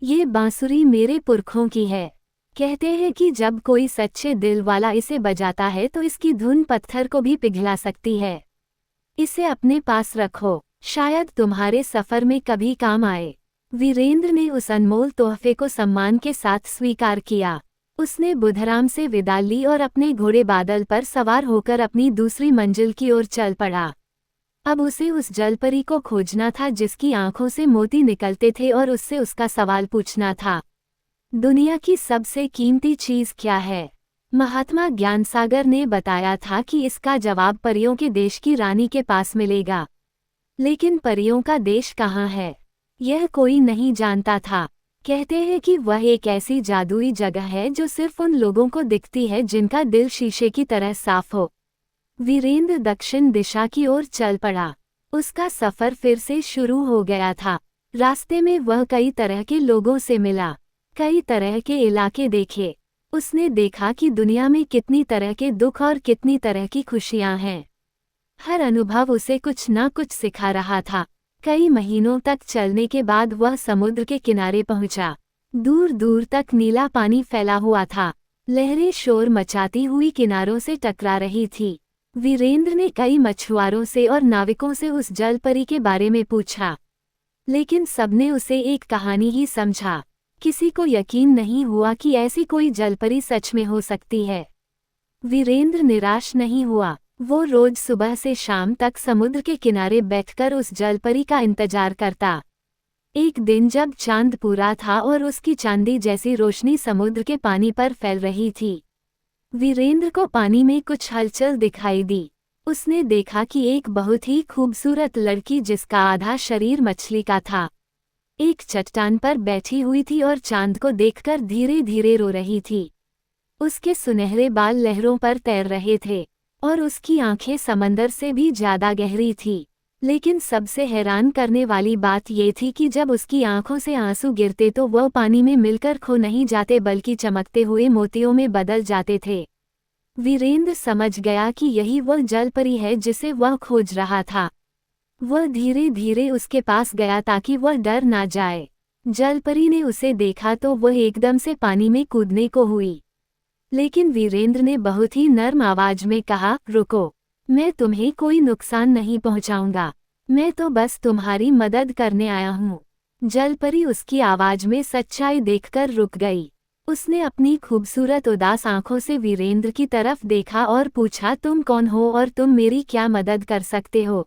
ये बांसुरी मेरे पुरखों की है। कहते हैं कि जब कोई सच्चे दिल वाला इसे बजाता है तो इसकी धुन पत्थर को भी पिघला सकती है। इसे अपने पास रखो, शायद तुम्हारे सफर में कभी काम आए। वीरेंद्र ने उस अनमोल तोहफे को सम्मान के साथ स्वीकार किया। उसने बुद्धराम से विदा ली और अपने घोड़े बादल पर सवार होकर अपनी दूसरी मंजिल की ओर चल पड़ा। अब उसे उस जलपरी को खोजना था जिसकी आंखों से मोती निकलते थे और उससे उसका सवाल पूछना था, दुनिया की सबसे कीमती चीज क्या है? महात्मा ज्ञानसागर ने बताया था कि इसका जवाब परियों के देश की रानी के पास मिलेगा। लेकिन परियों का देश कहाँ है, यह कोई नहीं जानता था। कहते हैं कि वह एक ऐसी जादुई जगह है जो सिर्फ उन लोगों को दिखती है जिनका दिल शीशे की तरह साफ हो। वीरेंद्र दक्षिण दिशा की ओर चल पड़ा। उसका सफर फिर से शुरू हो गया था। रास्ते में वह कई तरह के लोगों से मिला, कई तरह के इलाके देखे। उसने देखा कि दुनिया में कितनी तरह के दुख और कितनी तरह की खुशियां हैं। हर अनुभव उसे कुछ न कुछ सिखा रहा था। कई महीनों तक चलने के बाद वह समुद्र के किनारे पहुंचा। दूर दूर तक नीला पानी फैला हुआ था। लहरें शोर मचाती हुई किनारों से टकरा रही थी। वीरेंद्र ने कई मछुआरों से और नाविकों से उस जलपरी के बारे में पूछा, लेकिन सबने उसे एक कहानी ही समझा। किसी को यकीन नहीं हुआ कि ऐसी कोई जलपरी सच में हो सकती है। वीरेंद्र निराश नहीं हुआ। वो रोज सुबह से शाम तक समुद्र के किनारे बैठकर उस जलपरी का इंतजार करता। एक दिन जब चांद पूरा था और उसकी चांदी जैसी रोशनी समुद्र के पानी पर फैल रही थी, वीरेंद्र को पानी में कुछ हलचल दिखाई दी। उसने देखा कि एक बहुत ही खूबसूरत लड़की, जिसका आधा शरीर मछली का था, एक चट्टान पर बैठी हुई थी और चांद को देखकर धीरे धीरे रो रही थी। उसके सुनहरे बाल लहरों पर तैर रहे थे और उसकी आंखें समंदर से भी ज्यादा गहरी थी। लेकिन सबसे हैरान करने वाली बात ये थी कि जब उसकी आंखों से आंसू गिरते तो वह पानी में मिलकर खो नहीं जाते, बल्कि चमकते हुए मोतियों में बदल जाते थे। वीरेंद्र समझ गया कि यही वह जलपरी है जिसे वह खोज रहा था। वह धीरे धीरे उसके पास गया ताकि वह डर ना जाए। जलपरी ने उसे देखा तो वह एकदम से पानी में कूदने को हुई, लेकिन वीरेंद्र ने बहुत ही नर्म आवाज में कहा, रुको, मैं तुम्हें कोई नुकसान नहीं पहुंचाऊंगा, मैं तो बस तुम्हारी मदद करने आया हूँ। जलपरी उसकी आवाज में सच्चाई देखकर रुक गई। उसने अपनी खूबसूरत उदास आंखों से वीरेंद्र की तरफ देखा और पूछा, तुम कौन हो और तुम मेरी क्या मदद कर सकते हो?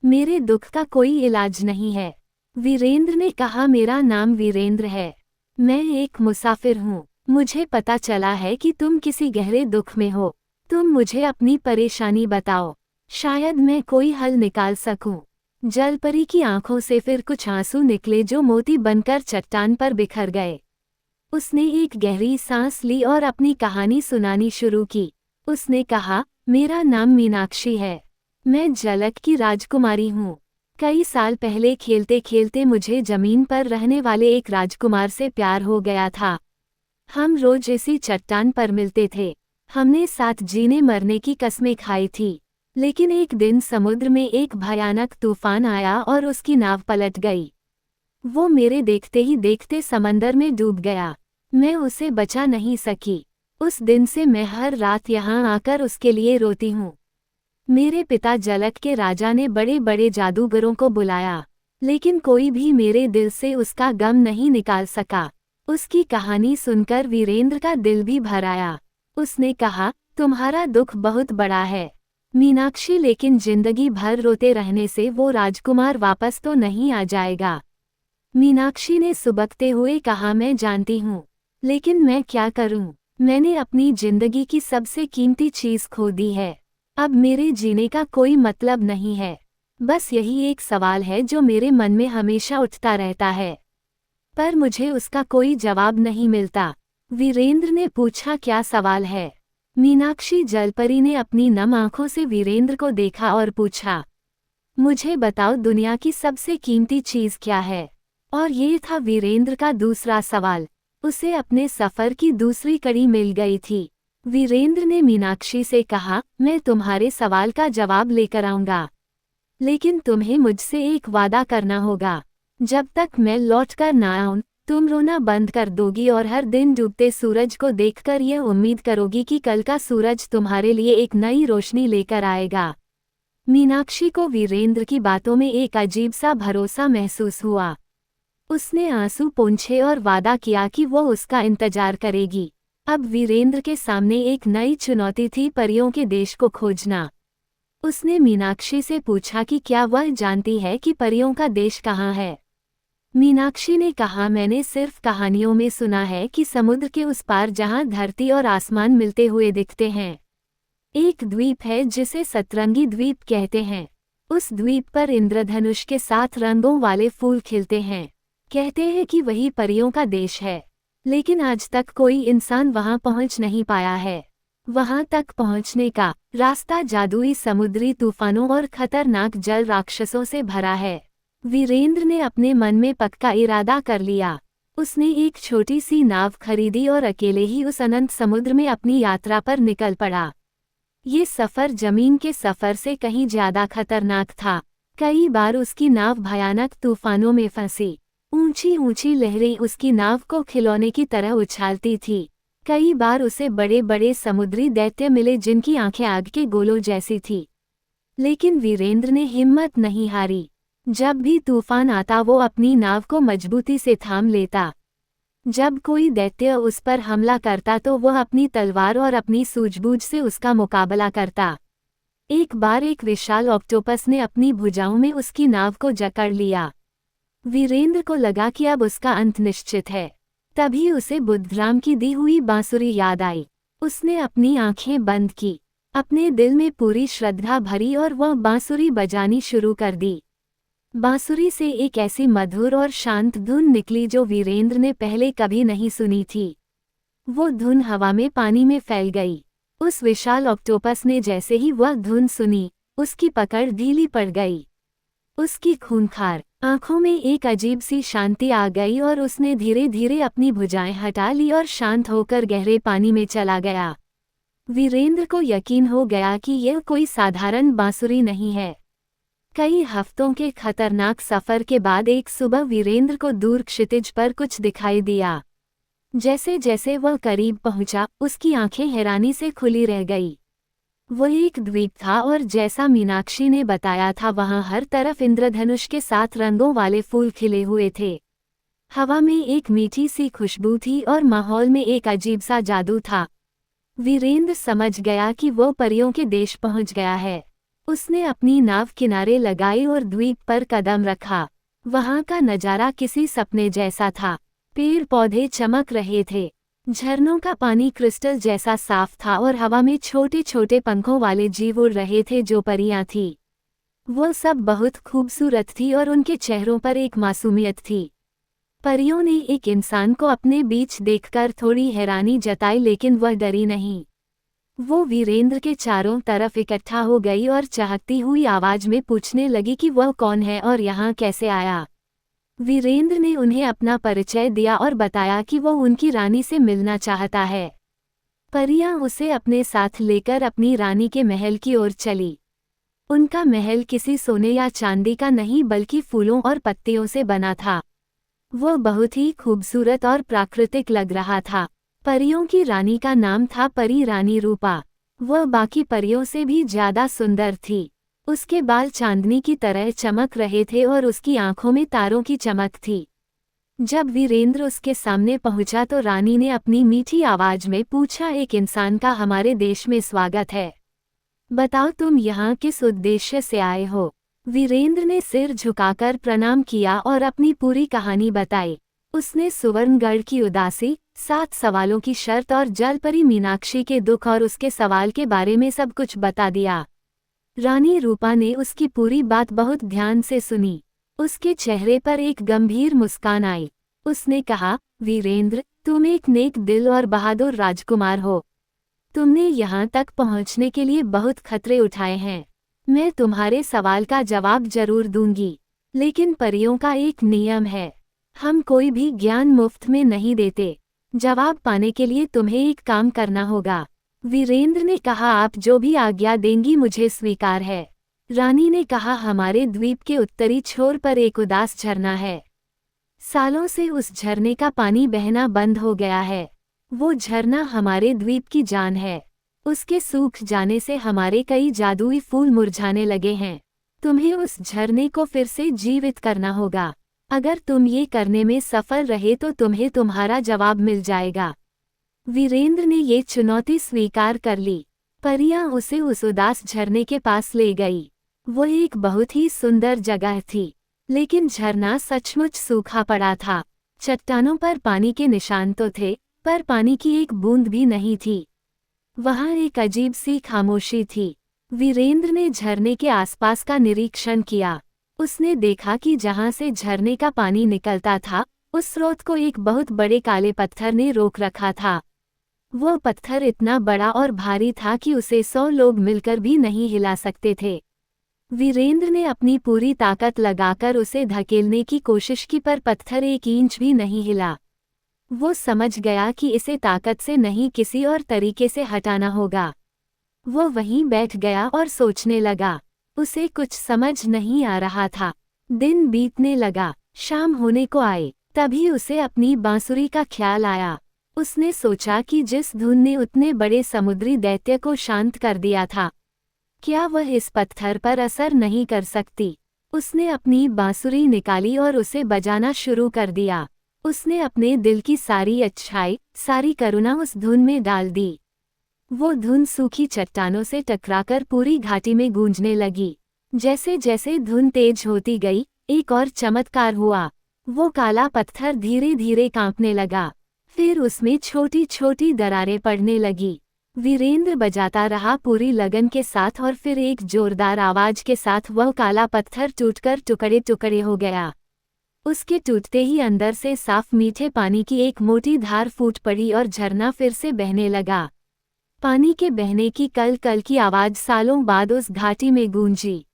मेरे दुख का कोई इलाज नहीं है। वीरेंद्र ने कहा, मेरा नाम वीरेंद्र है, मैं एक मुसाफिर हूँ। मुझे पता चला है कि तुम किसी गहरे दुख में हो। तुम मुझे अपनी परेशानी बताओ, शायद मैं कोई हल निकाल सकूं। जलपरी की आंखों से फिर कुछ आंसू निकले जो मोती बनकर चट्टान पर बिखर गए। उसने एक गहरी सांस ली और अपनी कहानी सुनानी शुरू की। उसने कहा, मेरा नाम मीनाक्षी है, मैं जलक की राजकुमारी हूँ। कई साल पहले खेलते खेलते मुझे जमीन पर रहने वाले एक राजकुमार से प्यार हो गया था। हम रोज इसी चट्टान पर मिलते थे। हमने साथ जीने मरने की कस्में खाई थी। लेकिन एक दिन समुद्र में एक भयानक तूफान आया और उसकी नाव पलट गई। वो मेरे देखते ही देखते समंदर में डूब गया। मैं उसे बचा नहीं सकी। उस दिन से मैं हर रात यहाँ आकर उसके लिए रोती हूँ। मेरे पिता जलक के राजा ने बड़े बड़े जादूगरों को बुलाया, लेकिन कोई भी मेरे दिल से उसका गम नहीं निकाल सका। उसकी कहानी सुनकर वीरेंद्र का दिल भी भर आया। उसने कहा, तुम्हारा दुख बहुत बड़ा है मीनाक्षी, लेकिन जिंदगी भर रोते रहने से वो राजकुमार वापस तो नहीं आ जाएगा। मीनाक्षी ने सुबकते हुए कहा, मैं जानती हूँ, लेकिन मैं क्या करूँ? मैंने अपनी जिंदगी की सबसे कीमती चीज खो दी है। अब मेरे जीने का कोई मतलब नहीं है। बस यही एक सवाल है जो मेरे मन में हमेशा उठता रहता है, पर मुझे उसका कोई जवाब नहीं मिलता। वीरेंद्र ने पूछा, क्या सवाल है? मीनाक्षी जलपरी ने अपनी नम आंखों से वीरेंद्र को देखा और पूछा, मुझे बताओ, दुनिया की सबसे कीमती चीज क्या है? और ये था वीरेंद्र का दूसरा सवाल। उसे अपने सफर की दूसरी कड़ी मिल गई थी। वीरेंद्र ने मीनाक्षी से कहा, मैं तुम्हारे सवाल का जवाब लेकर आऊंगा, लेकिन तुम्हें मुझसे एक वादा करना होगा। जब तक मैं लौटकर ना आऊं, तुम रोना बंद कर दोगी और हर दिन डूबते सूरज को देखकर यह उम्मीद करोगी कि कल का सूरज तुम्हारे लिए एक नई रोशनी लेकर आएगा। मीनाक्षी को वीरेंद्र की बातों में एक अजीब सा भरोसा महसूस हुआ। उसने आंसू पोंछे और वादा किया कि वो उसका इंतजार करेगी। अब वीरेंद्र के सामने एक नई चुनौती थी, परियों के देश को खोजना। उसने मीनाक्षी से पूछा कि क्या वह जानती है कि परियों का देश कहाँ है। मीनाक्षी ने कहा, मैंने सिर्फ कहानियों में सुना है कि समुद्र के उस पार जहाँ धरती और आसमान मिलते हुए दिखते हैं, एक द्वीप है जिसे सतरंगी द्वीप कहते हैं। उस द्वीप पर इंद्रधनुष के 7 रंगों वाले फूल खिलते हैं। कहते हैं कि वही परियों का देश है, लेकिन आज तक कोई इंसान वहां पहुंच नहीं पाया है। वहां तक पहुंचने का रास्ता जादुई समुद्री तूफानों और खतरनाक जल राक्षसों से भरा है। वीरेंद्र ने अपने मन में पक्का इरादा कर लिया। उसने एक छोटी सी नाव खरीदी और अकेले ही उस अनंत समुद्र में अपनी यात्रा पर निकल पड़ा। ये सफर जमीन के सफर से कहीं ज्यादा खतरनाक था। कई बार उसकी नाव भयानक तूफानों में फंसी। ऊंची ऊंची लहरें उसकी नाव को खिलौने की तरह उछालती थी। कई बार उसे बड़े बड़े समुद्री दैत्य मिले जिनकी आंखें आग के गोलों जैसी थी। लेकिन वीरेंद्र ने हिम्मत नहीं हारी। जब भी तूफान आता वो अपनी नाव को मजबूती से थाम लेता। जब कोई दैत्य उस पर हमला करता तो वह अपनी तलवार और अपनी सूझबूझ से उसका मुकाबला करता। एक बार एक विशाल ऑक्टोपस ने अपनी भुजाओं में उसकी नाव को जकड़ लिया। वीरेंद्र को लगा कि अब उसका अंत निश्चित है। तभी उसे बुद्धराम की दी हुई बांसुरी याद आई। उसने अपनी आंखें बंद की, अपने दिल में पूरी श्रद्धा भरी और वह बांसुरी बजानी शुरू कर दी। बांसुरी से एक ऐसी मधुर और शांत धुन निकली जो वीरेंद्र ने पहले कभी नहीं सुनी थी। वो धुन हवा में पानी में फैल गई। उस विशाल ऑक्टोपस ने जैसे ही वह धुन सुनी, उसकी पकड़ ढीली पड़ गई। उसकी खूंखार आंखों में एक अजीब सी शांति आ गई और उसने धीरे धीरे अपनी भुजाएं हटा ली और शांत होकर गहरे पानी में चला गया। वीरेंद्र को यकीन हो गया कि यह कोई साधारण बांसुरी नहीं है। कई हफ्तों के खतरनाक सफर के बाद एक सुबह वीरेंद्र को दूर क्षितिज पर कुछ दिखाई दिया। जैसे जैसे वह करीब पहुंचा, उसकी आंखें हैरानी से खुली रह गई। वह एक द्वीप था और जैसा मीनाक्षी ने बताया था वहां हर तरफ इंद्रधनुष के 7 रंगों वाले फूल खिले हुए थे। हवा में एक मीठी सी खुशबू थी और माहौल में एक अजीब सा जादू था। वीरेंद्र समझ गया कि वो परियों के देश पहुंच गया है। उसने अपनी नाव किनारे लगाई और द्वीप पर कदम रखा। वहां का नजारा किसी सपने जैसा था। पेड़ पौधे चमक रहे थे, झरनों का पानी क्रिस्टल जैसा साफ था और हवा में छोटे छोटे पंखों वाले जीव उड़ रहे थे जो परियां थीं। वो सब बहुत खूबसूरत थी और उनके चेहरों पर एक मासूमियत थी। परियों ने एक इंसान को अपने बीच देखकर थोड़ी हैरानी जताई, लेकिन वह डरी नहीं। वो वीरेंद्र के चारों तरफ इकट्ठा हो गई और चहकती हुई आवाज में पूछने लगी कि वह कौन है और यहाँ कैसे आया। वीरेंद्र ने उन्हें अपना परिचय दिया और बताया कि वो उनकी रानी से मिलना चाहता है। परियां उसे अपने साथ लेकर अपनी रानी के महल की ओर चली। उनका महल किसी सोने या चांदी का नहीं बल्कि फूलों और पत्तियों से बना था। वो बहुत ही खूबसूरत और प्राकृतिक लग रहा था। परियों की रानी का नाम था परी रानी रूपा। वह बाकी परियों से भी ज्यादा सुंदर थी। उसके बाल चांदनी की तरह चमक रहे थे और उसकी आंखों में तारों की चमक थी। जब वीरेंद्र उसके सामने पहुंचा तो रानी ने अपनी मीठी आवाज में पूछा, एक इंसान का हमारे देश में स्वागत है। बताओ तुम यहाँ किस उद्देश्य से आए हो? वीरेंद्र ने सिर झुकाकर प्रणाम किया और अपनी पूरी कहानी बताई। उसने सुवर्णगढ़ की उदासी, 7 सवालों की शर्त और जलपरी मीनाक्षी के दुख और उसके सवाल के बारे में सब कुछ बता दिया। रानी रूपा ने उसकी पूरी बात बहुत ध्यान से सुनी। उसके चेहरे पर एक गंभीर मुस्कान आई। उसने कहा, वीरेंद्र, तुम एक नेक दिल और बहादुर राजकुमार हो। तुमने यहाँ तक पहुँचने के लिए बहुत खतरे उठाए हैं। मैं तुम्हारे सवाल का जवाब जरूर दूंगी, लेकिन परियों का एक नियम है, हम कोई भी ज्ञान मुफ्त में नहीं देते। जवाब पाने के लिए तुम्हें एक काम करना होगा। वीरेंद्र ने कहा, आप जो भी आज्ञा देंगी मुझे स्वीकार है। रानी ने कहा, हमारे द्वीप के उत्तरी छोर पर एक उदास झरना है। सालों से उस झरने का पानी बहना बंद हो गया है। वो झरना हमारे द्वीप की जान है। उसके सूख जाने से हमारे कई जादुई फूल मुरझाने लगे हैं। तुम्हें उस झरने को फिर से जीवित करना होगा। अगर तुम ये करने में सफल रहे तो तुम्हें तुम्हारा जवाब मिल जाएगा। वीरेंद्र ने ये चुनौती स्वीकार कर ली। परियां उसे उस उदास झरने के पास ले गई। वो एक बहुत ही सुंदर जगह थी, लेकिन झरना सचमुच सूखा पड़ा था। चट्टानों पर पानी के निशान तो थे, पर पानी की एक बूंद भी नहीं थी। वहां एक अजीब सी खामोशी थी। वीरेंद्र ने झरने के आसपास का निरीक्षण किया। उसने देखा कि जहां से झरने का पानी निकलता था, उस स्रोत को एक बहुत बड़े काले पत्थर ने रोक रखा था। वो पत्थर इतना बड़ा और भारी था कि उसे 100 लोग मिलकर भी नहीं हिला सकते थे। वीरेंद्र ने अपनी पूरी ताकत लगाकर उसे धकेलने की कोशिश की, पर पत्थर 1 इंच भी नहीं हिला। वो समझ गया कि इसे ताकत से नहीं किसी और तरीके से हटाना होगा। वो वहीं बैठ गया और सोचने लगा। उसे कुछ समझ नहीं आ रहा था। दिन बीतने लगा, शाम होने को आई, तभी उसे अपनी बांसुरी का ख्याल आया। उसने सोचा कि जिस धुन ने उतने बड़े समुद्री दैत्य को शांत कर दिया था, क्या वह इस पत्थर पर असर नहीं कर सकती? उसने अपनी बांसुरी निकाली और उसे बजाना शुरू कर दिया। उसने अपने दिल की सारी अच्छाई, सारी करुणा उस धुन में डाल दी। वो धुन सूखी चट्टानों से टकराकर पूरी घाटी में गूंजने लगी। जैसे जैसे धुन तेज होती गई, एक और चमत्कार हुआ। वो काला पत्थर धीरे धीरे कांपने लगा। फिर उसमें छोटी छोटी दरारें पड़ने लगी। वीरेंद्र बजाता रहा पूरी लगन के साथ और फिर एक जोरदार आवाज के साथ वह काला पत्थर टूटकर टुकड़े टुकड़े हो गया। उसके टूटते ही अंदर से साफ मीठे पानी की एक मोटी धार फूट पड़ी और झरना फिर से बहने लगा। पानी के बहने की कल कल की आवाज सालों बाद उस घाटी में गूंजी।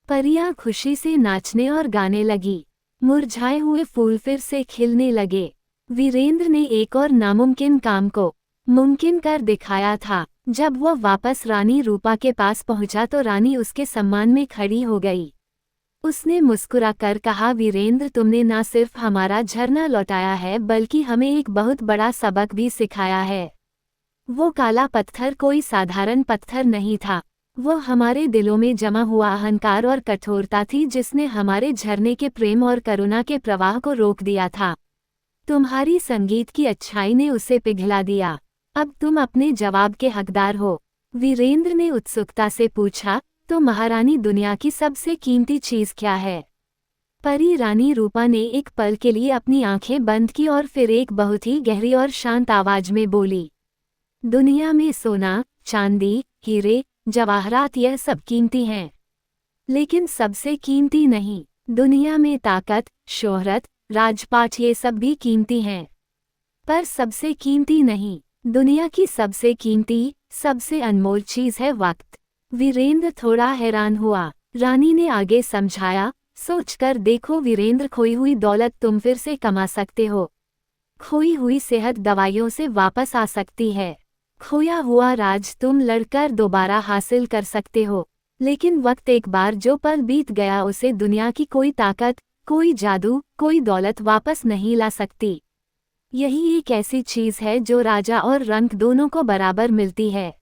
परियां खुशी से नाचने और गाने लगी। मुरझाए हुए फूल फिर से खिलने लगे। वीरेंद्र ने एक और नामुमकिन काम को मुमकिन कर दिखाया था। जब वह वापस रानी रूपा के पास पहुंचा तो रानी उसके सम्मान में खड़ी हो गई। उसने मुस्कुराकर कहा, वीरेंद्र, तुमने न सिर्फ हमारा झरना लौटाया है बल्कि हमें एक बहुत बड़ा सबक भी सिखाया है। वो काला पत्थर कोई साधारण पत्थर नहीं था। वो हमारे दिलों में जमा हुआ अहंकार और कठोरता थी जिसने हमारे झरने के प्रेम और करुणा के प्रवाह को रोक दिया था। तुम्हारी संगीत की अच्छाई ने उसे पिघला दिया। अब तुम अपने जवाब के हकदार हो। वीरेंद्र ने उत्सुकता से पूछा, तो महारानी, दुनिया की सबसे कीमती चीज क्या है? परी रानी रूपा ने एक पल के लिए अपनी आंखें बंद की और फिर एक बहुत ही गहरी और शांत आवाज में बोली, दुनिया में सोना, चांदी, हीरे, जवाहरात यह सब कीमती हैं, लेकिन सबसे कीमती नहीं। दुनिया में ताकत, शोहरत, राजपाट ये सब भी कीमती हैं, पर सबसे कीमती नहीं। दुनिया की सबसे कीमती, सबसे अनमोल चीज है वक्त। वीरेंद्र थोड़ा हैरान हुआ। रानी ने आगे समझाया, सोचकर देखो वीरेंद्र, खोई हुई दौलत तुम फिर से कमा सकते हो। खोई हुई सेहत दवाइयों से वापस आ सकती है। खोया हुआ राज तुम लड़कर दोबारा हासिल कर सकते हो। लेकिन वक्त एक बार जो पल बीत गया उसे दुनिया की कोई ताकत, कोई जादू, कोई दौलत वापस नहीं ला सकती। यही एक ऐसी चीज है जो राजा और रंक दोनों को बराबर मिलती है।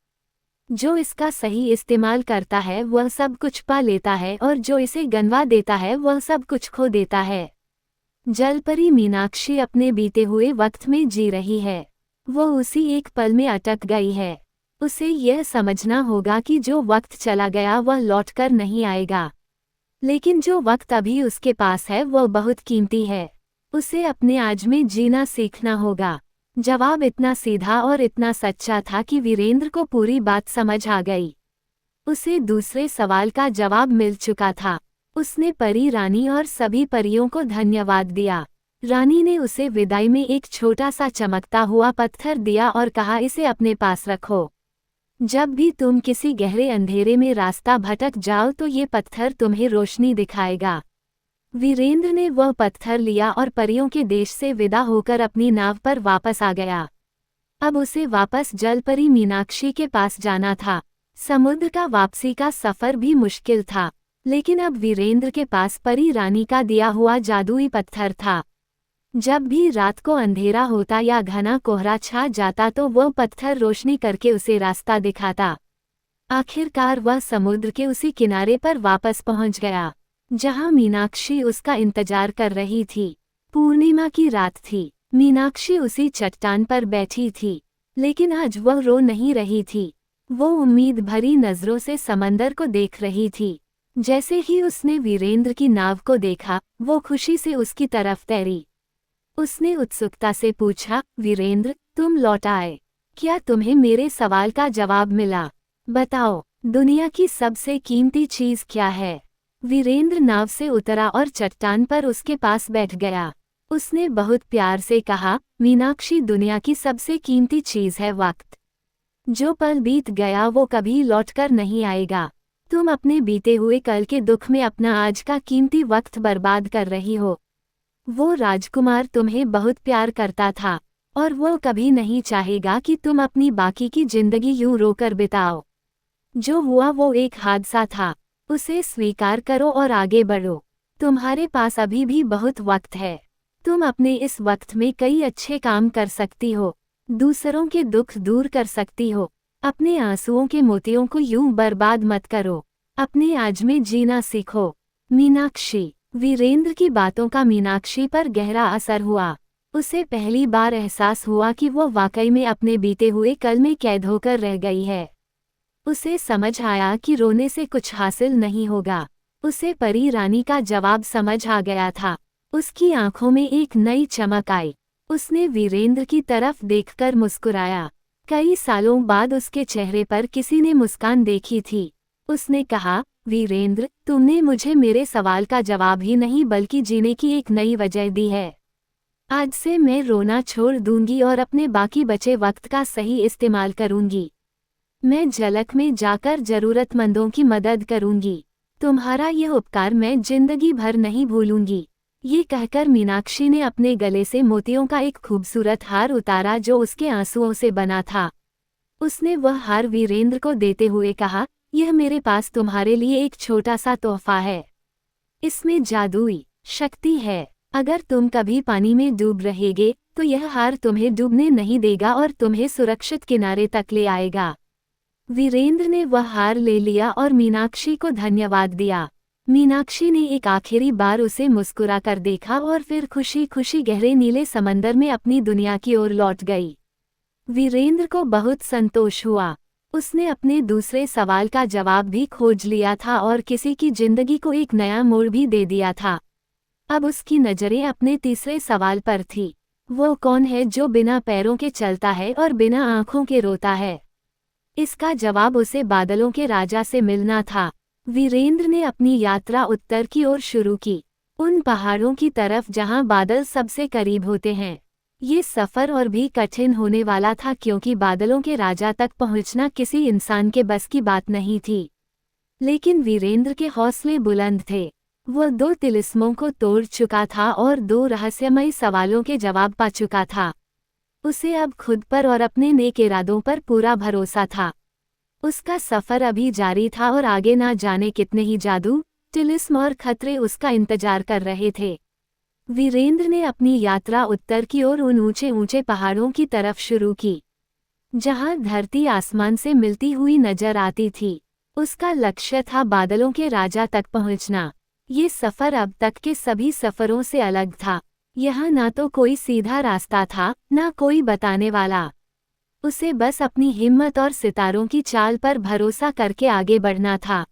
जो इसका सही इस्तेमाल करता है वह सब कुछ पा लेता है और जो इसे गंवा देता है वह सब कुछ खो देता है। जलपरी मीनाक्षी अपने बीते हुए वक्त में जी रही है। वो उसी एक पल में अटक गई है। उसे यह समझना होगा कि जो वक्त चला गया वह लौटकर नहीं आएगा, लेकिन जो वक्त अभी उसके पास है वह बहुत कीमती है। उसे अपने आज में जीना सीखना होगा। जवाब इतना सीधा और इतना सच्चा था कि वीरेंद्र को पूरी बात समझ आ गई। उसे दूसरे सवाल का जवाब मिल चुका था। उसने परी रानी और सभी परियों को धन्यवाद दिया। रानी ने उसे विदाई में एक छोटा सा चमकता हुआ पत्थर दिया और कहा, इसे अपने पास रखो। जब भी तुम किसी गहरे अंधेरे में रास्ता भटक जाओ तो ये पत्थर तुम्हें रोशनी दिखाएगा। वीरेंद्र ने वह पत्थर लिया और परियों के देश से विदा होकर अपनी नाव पर वापस आ गया। अब उसे वापस जलपरी मीनाक्षी के पास जाना था। समुद्र का वापसी का सफर भी मुश्किल था, लेकिन अब वीरेंद्र के पास परी रानी का दिया हुआ जादुई पत्थर था। जब भी रात को अंधेरा होता या घना कोहरा छा जाता तो वह पत्थर रोशनी करके उसे रास्ता दिखाता। आखिरकार वह समुद्र के उसी किनारे पर वापस पहुंच गया जहां मीनाक्षी उसका इंतजार कर रही थी। पूर्णिमा की रात थी। मीनाक्षी उसी चट्टान पर बैठी थी, लेकिन आज वह रो नहीं रही थी। वो उम्मीद भरी नजरों से समंदर को देख रही थी। जैसे ही उसने वीरेंद्र की नाव को देखा, वो खुशी से उसकी तरफ तैरी। उसने उत्सुकता से पूछा, वीरेंद्र, तुम लौट आए। क्या तुम्हें मेरे सवाल का जवाब मिला? बताओ, दुनिया की सबसे कीमती चीज क्या है? वीरेंद्र नाव से उतरा और चट्टान पर उसके पास बैठ गया। उसने बहुत प्यार से कहा, मीनाक्षी, दुनिया की सबसे कीमती चीज है वक्त। जो पल बीत गया वो कभी लौटकर नहीं आएगा। तुम अपने बीते हुए कल के दुख में अपना आज का कीमती वक्त बर्बाद कर रही हो। वो राजकुमार तुम्हें बहुत प्यार करता था और वो कभी नहीं चाहेगा कि तुम अपनी बाकी की जिंदगी यूं रोकर बिताओ। जो हुआ वो एक हादसा था, उसे स्वीकार करो और आगे बढ़ो। तुम्हारे पास अभी भी बहुत वक्त है। तुम अपने इस वक्त में कई अच्छे काम कर सकती हो। दूसरों के दुख दूर कर सकती हो। अपने आंसुओं के मोतियों को यूं बर्बाद मत करो। अपने आज में जीना सीखो। मीनाक्षी। वीरेंद्र की बातों का मीनाक्षी पर गहरा असर हुआ। उसे पहली बार एहसास हुआ कि वो वाकई में अपने बीते हुए कल में कैद होकर रह गई है। उसे समझ आया कि रोने से कुछ हासिल नहीं होगा। उसे परी रानी का जवाब समझ आ गया था। उसकी आंखों में एक नई चमक आई। उसने वीरेंद्र की तरफ देखकर मुस्कुराया। कई सालों बाद उसके चेहरे पर किसी ने मुस्कान देखी थी। उसने कहा, वीरेंद्र, तुमने मुझे मेरे सवाल का जवाब ही नहीं बल्कि जीने की एक नई वजह दी है। आज से मैं रोना छोड़ दूंगी और अपने बाकी बचे वक्त का सही इस्तेमाल करूंगी। मैं झलक में जाकर जरूरतमंदों की मदद करूंगी। तुम्हारा यह उपकार मैं जिंदगी भर नहीं भूलूंगी। ये कहकर मीनाक्षी ने अपने गले से मोतियों का एक खूबसूरत हार उतारा जो उसके आंसुओं से बना था। उसने वह हार वीरेंद्र को देते हुए कहा, यह मेरे पास तुम्हारे लिए एक छोटा सा तोहफा है। इसमें जादुई शक्ति है। अगर तुम कभी पानी में डूब रहेगे तो यह हार तुम्हें डूबने नहीं देगा और तुम्हें सुरक्षित किनारे तक ले आएगा। वीरेंद्र ने वह हार ले लिया और मीनाक्षी को धन्यवाद दिया। मीनाक्षी ने एक आखिरी बार उसे मुस्कुराकर देखा और फिर खुशी खुशी गहरे नीले समंदर में अपनी दुनिया की ओर लौट गई। वीरेंद्र को बहुत संतोष हुआ। उसने अपने दूसरे सवाल का जवाब भी खोज लिया था और किसी की जिंदगी को एक नया मोड़ भी दे दिया था। अब उसकी नजरें अपने तीसरे सवाल पर थी। वो कौन है जो बिना पैरों के चलता है और बिना आंखों के रोता है? इसका जवाब उसे बादलों के राजा से मिलना था। वीरेंद्र ने अपनी यात्रा उत्तर की ओर शुरू की, उन पहाड़ों की तरफ जहां बादल सबसे करीब होते हैं। ये सफर और भी कठिन होने वाला था क्योंकि बादलों के राजा तक पहुंचना किसी इंसान के बस की बात नहीं थी। लेकिन वीरेंद्र के हौसले बुलंद थे। वो 2 तिलिस्मों को तोड़ चुका था और 2 रहस्यमयी सवालों के जवाब पा चुका था। उसे अब खुद पर और अपने नेक इरादों पर पूरा भरोसा था। उसका सफर अभी जारी था और आगे ना जाने कितने ही जादू, तिलिस्म और खतरे उसका इंतजार कर रहे थे। वीरेंद्र ने अपनी यात्रा उत्तर की ओर उन ऊंचे ऊंचे पहाड़ों की तरफ शुरू की, जहां धरती आसमान से मिलती हुई नजर आती थी। उसका लक्ष्य था बादलों के राजा तक पहुंचना। ये सफर अब तक के सभी सफरों से अलग था। यहाँ ना तो कोई सीधा रास्ता था, ना कोई बताने वाला। उसे बस अपनी हिम्मत और सितारों की चाल पर भरोसा करके आगे बढ़ना था।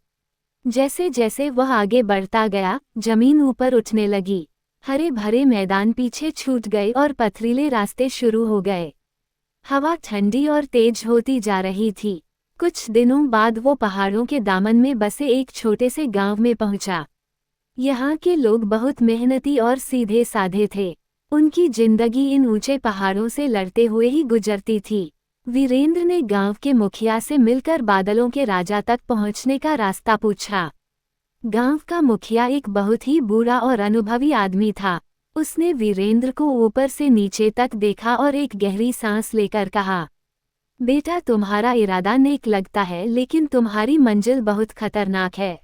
जैसे जैसे वह आगे बढ़ता गया, जमीन ऊपर उठने लगी। हरे भरे मैदान पीछे छूट गए और पथरीले रास्ते शुरू हो गए। हवा ठंडी और तेज होती जा रही थी। कुछ दिनों बाद वो पहाड़ों के दामन में बसे एक छोटे से गांव में पहुंचा। यहाँ के लोग बहुत मेहनती और सीधे साधे थे। उनकी जिंदगी इन ऊंचे पहाड़ों से लड़ते हुए ही गुजरती थी। वीरेंद्र ने गांव के मुखिया से मिलकर बादलों के राजा तक पहुंचने का रास्ता पूछा। गांव का मुखिया एक बहुत ही बूढ़ा और अनुभवी आदमी था। उसने वीरेंद्र को ऊपर से नीचे तक देखा और एक गहरी सांस लेकर कहा, बेटा, तुम्हारा इरादा नेक लगता है लेकिन तुम्हारी मंजिल बहुत खतरनाक है।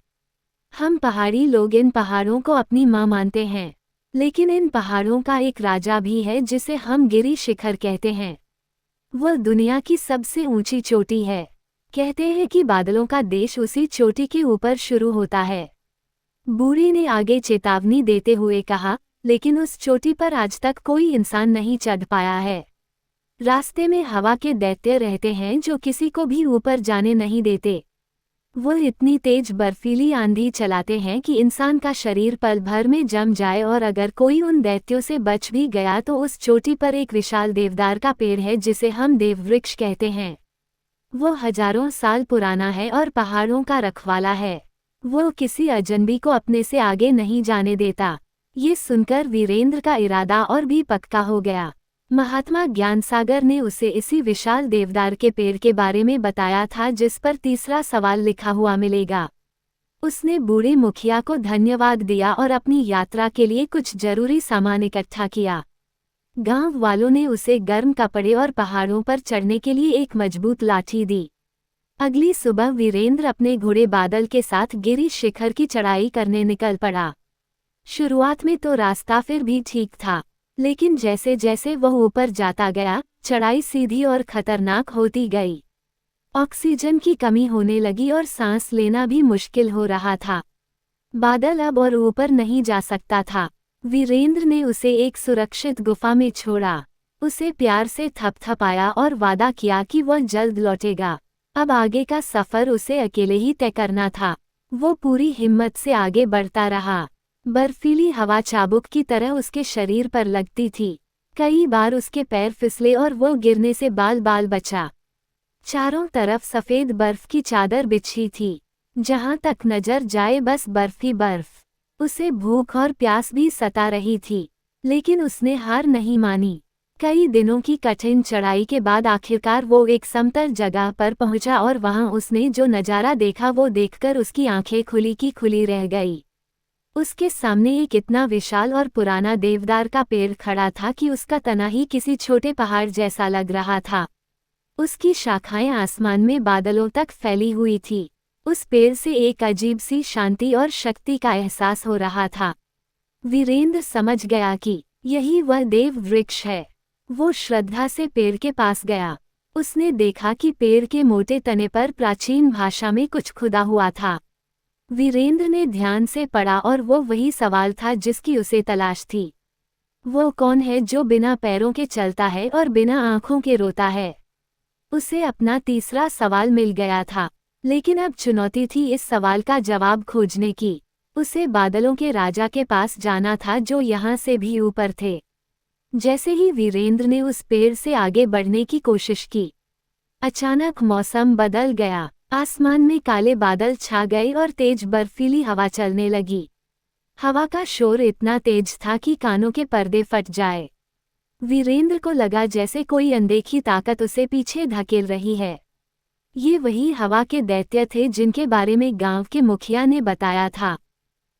हम पहाड़ी लोग इन पहाड़ों को अपनी माँ मानते हैं, लेकिन इन पहाड़ों का एक राजा भी है जिसे हम गिरी शिखर कहते हैं। वह दुनिया की सबसे ऊंची चोटी है। कहते हैं कि बादलों का देश उसी चोटी के ऊपर शुरू होता है। बूढ़े ने आगे चेतावनी देते हुए कहा, लेकिन उस चोटी पर आज तक कोई इंसान नहीं चढ़ पाया है। रास्ते में हवा के दैत्य रहते हैं जो किसी को भी ऊपर जाने नहीं देते। वो इतनी तेज बर्फीली आंधी चलाते हैं कि इंसान का शरीर पल भर में जम जाए और अगर कोई उन दैत्यों से बच भी गया तो उस चोटी पर एक विशाल देवदार का पेड़ है जिसे हम देववृक्ष कहते हैं। वो हजारों साल पुराना है और पहाड़ों का रखवाला है। वो किसी अजनबी को अपने से आगे नहीं जाने देता। ये सुनकर वीरेंद्र का इरादा और भी पक्का हो गया। महात्मा ज्ञानसागर ने उसे इसी विशाल देवदार के पेड़ के बारे में बताया था जिस पर तीसरा सवाल लिखा हुआ मिलेगा। उसने बूढ़े मुखिया को धन्यवाद दिया और अपनी यात्रा के लिए कुछ जरूरी सामान इकट्ठा किया। गांव वालों ने उसे गर्म कपड़े और पहाड़ों पर चढ़ने के लिए एक मजबूत लाठी दी। अगली सुबह वीरेंद्र अपने घोड़े बादल के साथ गिरी शिखर की चढ़ाई करने निकल पड़ा। शुरुआत में तो रास्ता फिर भी ठीक था, लेकिन जैसे जैसे वह ऊपर जाता गया, चढ़ाई सीधी और खतरनाक होती गई। ऑक्सीजन की कमी होने लगी और सांस लेना भी मुश्किल हो रहा था। बादल अब और ऊपर नहीं जा सकता था। वीरेंद्र ने उसे एक सुरक्षित गुफा में छोड़ा, उसे प्यार से थपथपाया और वादा किया कि वह जल्द लौटेगा। अब आगे का सफर उसे अकेले ही तय करना था। वो पूरी हिम्मत से आगे बढ़ता रहा। बर्फीली हवा चाबुक की तरह उसके शरीर पर लगती थी। कई बार उसके पैर फिसले और वो गिरने से बाल बाल बचा। चारों तरफ सफेद बर्फ की चादर बिछी थी, जहां तक नजर जाए बस बर्फ ही बर्फ। उसे भूख और प्यास भी सता रही थी, लेकिन उसने हार नहीं मानी। कई दिनों की कठिन चढ़ाई के बाद आखिरकार वो एक समतल जगह पर पहुंचा और वहां उसने जो नज़ारा देखा वो देखकर उसकी आंखें खुली की खुली रह गई। उसके सामने एक इतना विशाल और पुराना देवदार का पेड़ खड़ा था कि उसका तना ही किसी छोटे पहाड़ जैसा लग रहा था। उसकी शाखाएं आसमान में बादलों तक फैली हुई थी। उस पेड़ से एक अजीब सी शांति और शक्ति का एहसास हो रहा था। वीरेंद्र समझ गया कि यही वह देव वृक्ष है। वो श्रद्धा से पेड़ के पास गया। उसने देखा कि पेड़ के मोटे तने पर प्राचीन भाषा में कुछ खुदा हुआ था। वीरेंद्र ने ध्यान से पढ़ा और वो वही सवाल था जिसकी उसे तलाश थी। वो कौन है जो बिना पैरों के चलता है और बिना आंखों के रोता है? उसे अपना तीसरा सवाल मिल गया था, लेकिन अब चुनौती थी इस सवाल का जवाब खोजने की। उसे बादलों के राजा के पास जाना था जो यहाँ से भी ऊपर थे। जैसे ही वीरेंद्र ने उस पेड़ से आगे बढ़ने की कोशिश की, अचानक मौसम बदल गया। आसमान में काले बादल छा गए और तेज बर्फीली हवा चलने लगी। हवा का शोर इतना तेज था कि कानों के पर्दे फट जाए। वीरेंद्र को लगा जैसे कोई अनदेखी ताकत उसे पीछे धकेल रही है। ये वही हवा के दैत्य थे जिनके बारे में गांव के मुखिया ने बताया था।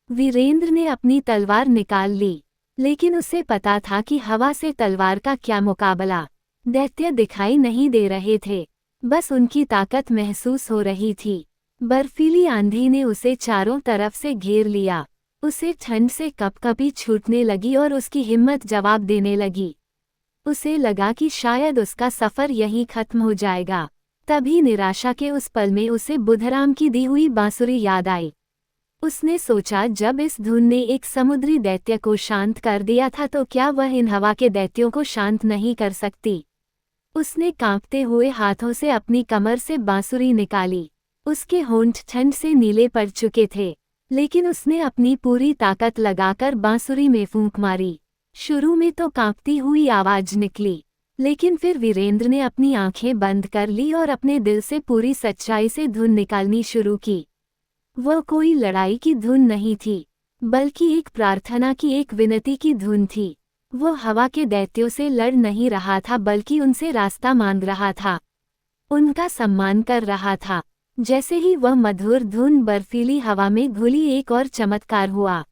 वीरेंद्र ने अपनी तलवार निकाल ली, लेकिन उसे पता था कि हवा से तलवार का क्या मुकाबला। दैत्य दिखाई नहीं दे रहे थे, बस उनकी ताकत महसूस हो रही थी। बर्फीली आंधी ने उसे चारों तरफ से घेर लिया। उसे ठंड से कपकपी छूटने लगी और उसकी हिम्मत जवाब देने लगी। उसे लगा कि शायद उसका सफर यहीं खत्म हो जाएगा। तभी निराशा के उस पल में उसे बुधराम की दी हुई बांसुरी याद आई। उसने सोचा, जब इस धुन ने एक समुद्री दैत्य को शांत कर दिया था तो क्या वह इन हवा के दैत्यों को शांत नहीं कर सकती? उसने कांपते हुए हाथों से अपनी कमर से बांसुरी निकाली। उसके होंठ ठंड से नीले पड़ चुके थे, लेकिन उसने अपनी पूरी ताकत लगाकर बांसुरी में फूंक मारी। शुरू में तो कांपती हुई आवाज निकली, लेकिन फिर वीरेंद्र ने अपनी आंखें बंद कर ली और अपने दिल से पूरी सच्चाई से धुन निकालनी शुरू की। वह कोई लड़ाई की धुन नहीं थी, बल्कि एक प्रार्थना की, एक विनती की धुन थी। वो हवा के दैत्यों से लड़ नहीं रहा था, बल्कि उनसे रास्ता मांग रहा था, उनका सम्मान कर रहा था। जैसे ही वह मधुर धुन बर्फीली हवा में घुली, एक और चमत्कार हुआ।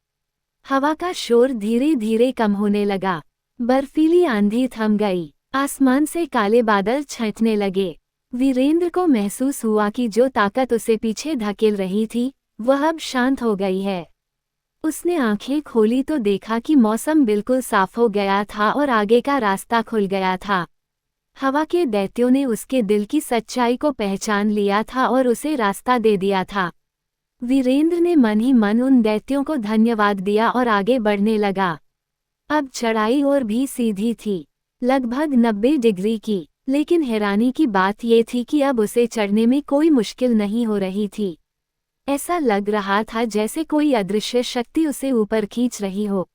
हवा का शोर धीरे धीरे कम होने लगा। बर्फीली आंधी थम गई। आसमान से काले बादल छंटने लगे। वीरेंद्र को महसूस हुआ कि जो ताकत उसे पीछे धकेल रही थी, वह अब शांत हो गई है। उसने आंखें खोली तो देखा कि मौसम बिल्कुल साफ हो गया था और आगे का रास्ता खुल गया था। हवा के दैत्यों ने उसके दिल की सच्चाई को पहचान लिया था और उसे रास्ता दे दिया था। वीरेंद्र ने मन ही मन उन दैत्यों को धन्यवाद दिया और आगे बढ़ने लगा। अब चढ़ाई और भी सीधी थी, लगभग 90 डिग्री की, लेकिन हैरानी की बात ये थी कि अब उसे चढ़ने में कोई मुश्किल नहीं हो रही थी। ऐसा लग रहा था जैसे कोई अदृश्य शक्ति उसे ऊपर खींच रही हो।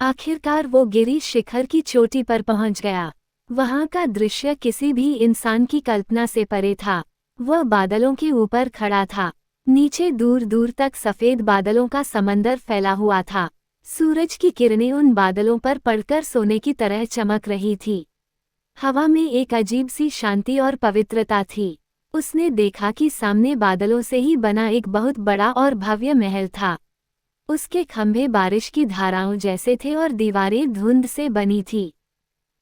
आखिरकार वो गिरी शिखर की चोटी पर पहुंच गया। वहां का दृश्य किसी भी इंसान की कल्पना से परे था। वह बादलों के ऊपर खड़ा था। नीचे दूर दूर तक सफेद बादलों का समंदर फैला हुआ था। सूरज की किरणें उन बादलों पर पड़कर सोने की तरह चमक रही थी। हवा में एक अजीब सी शांति और पवित्रता थी। उसने देखा कि सामने बादलों से ही बना एक बहुत बड़ा और भव्य महल था। उसके खंभे बारिश की धाराओं जैसे थे और दीवारें धुंध से बनी थी।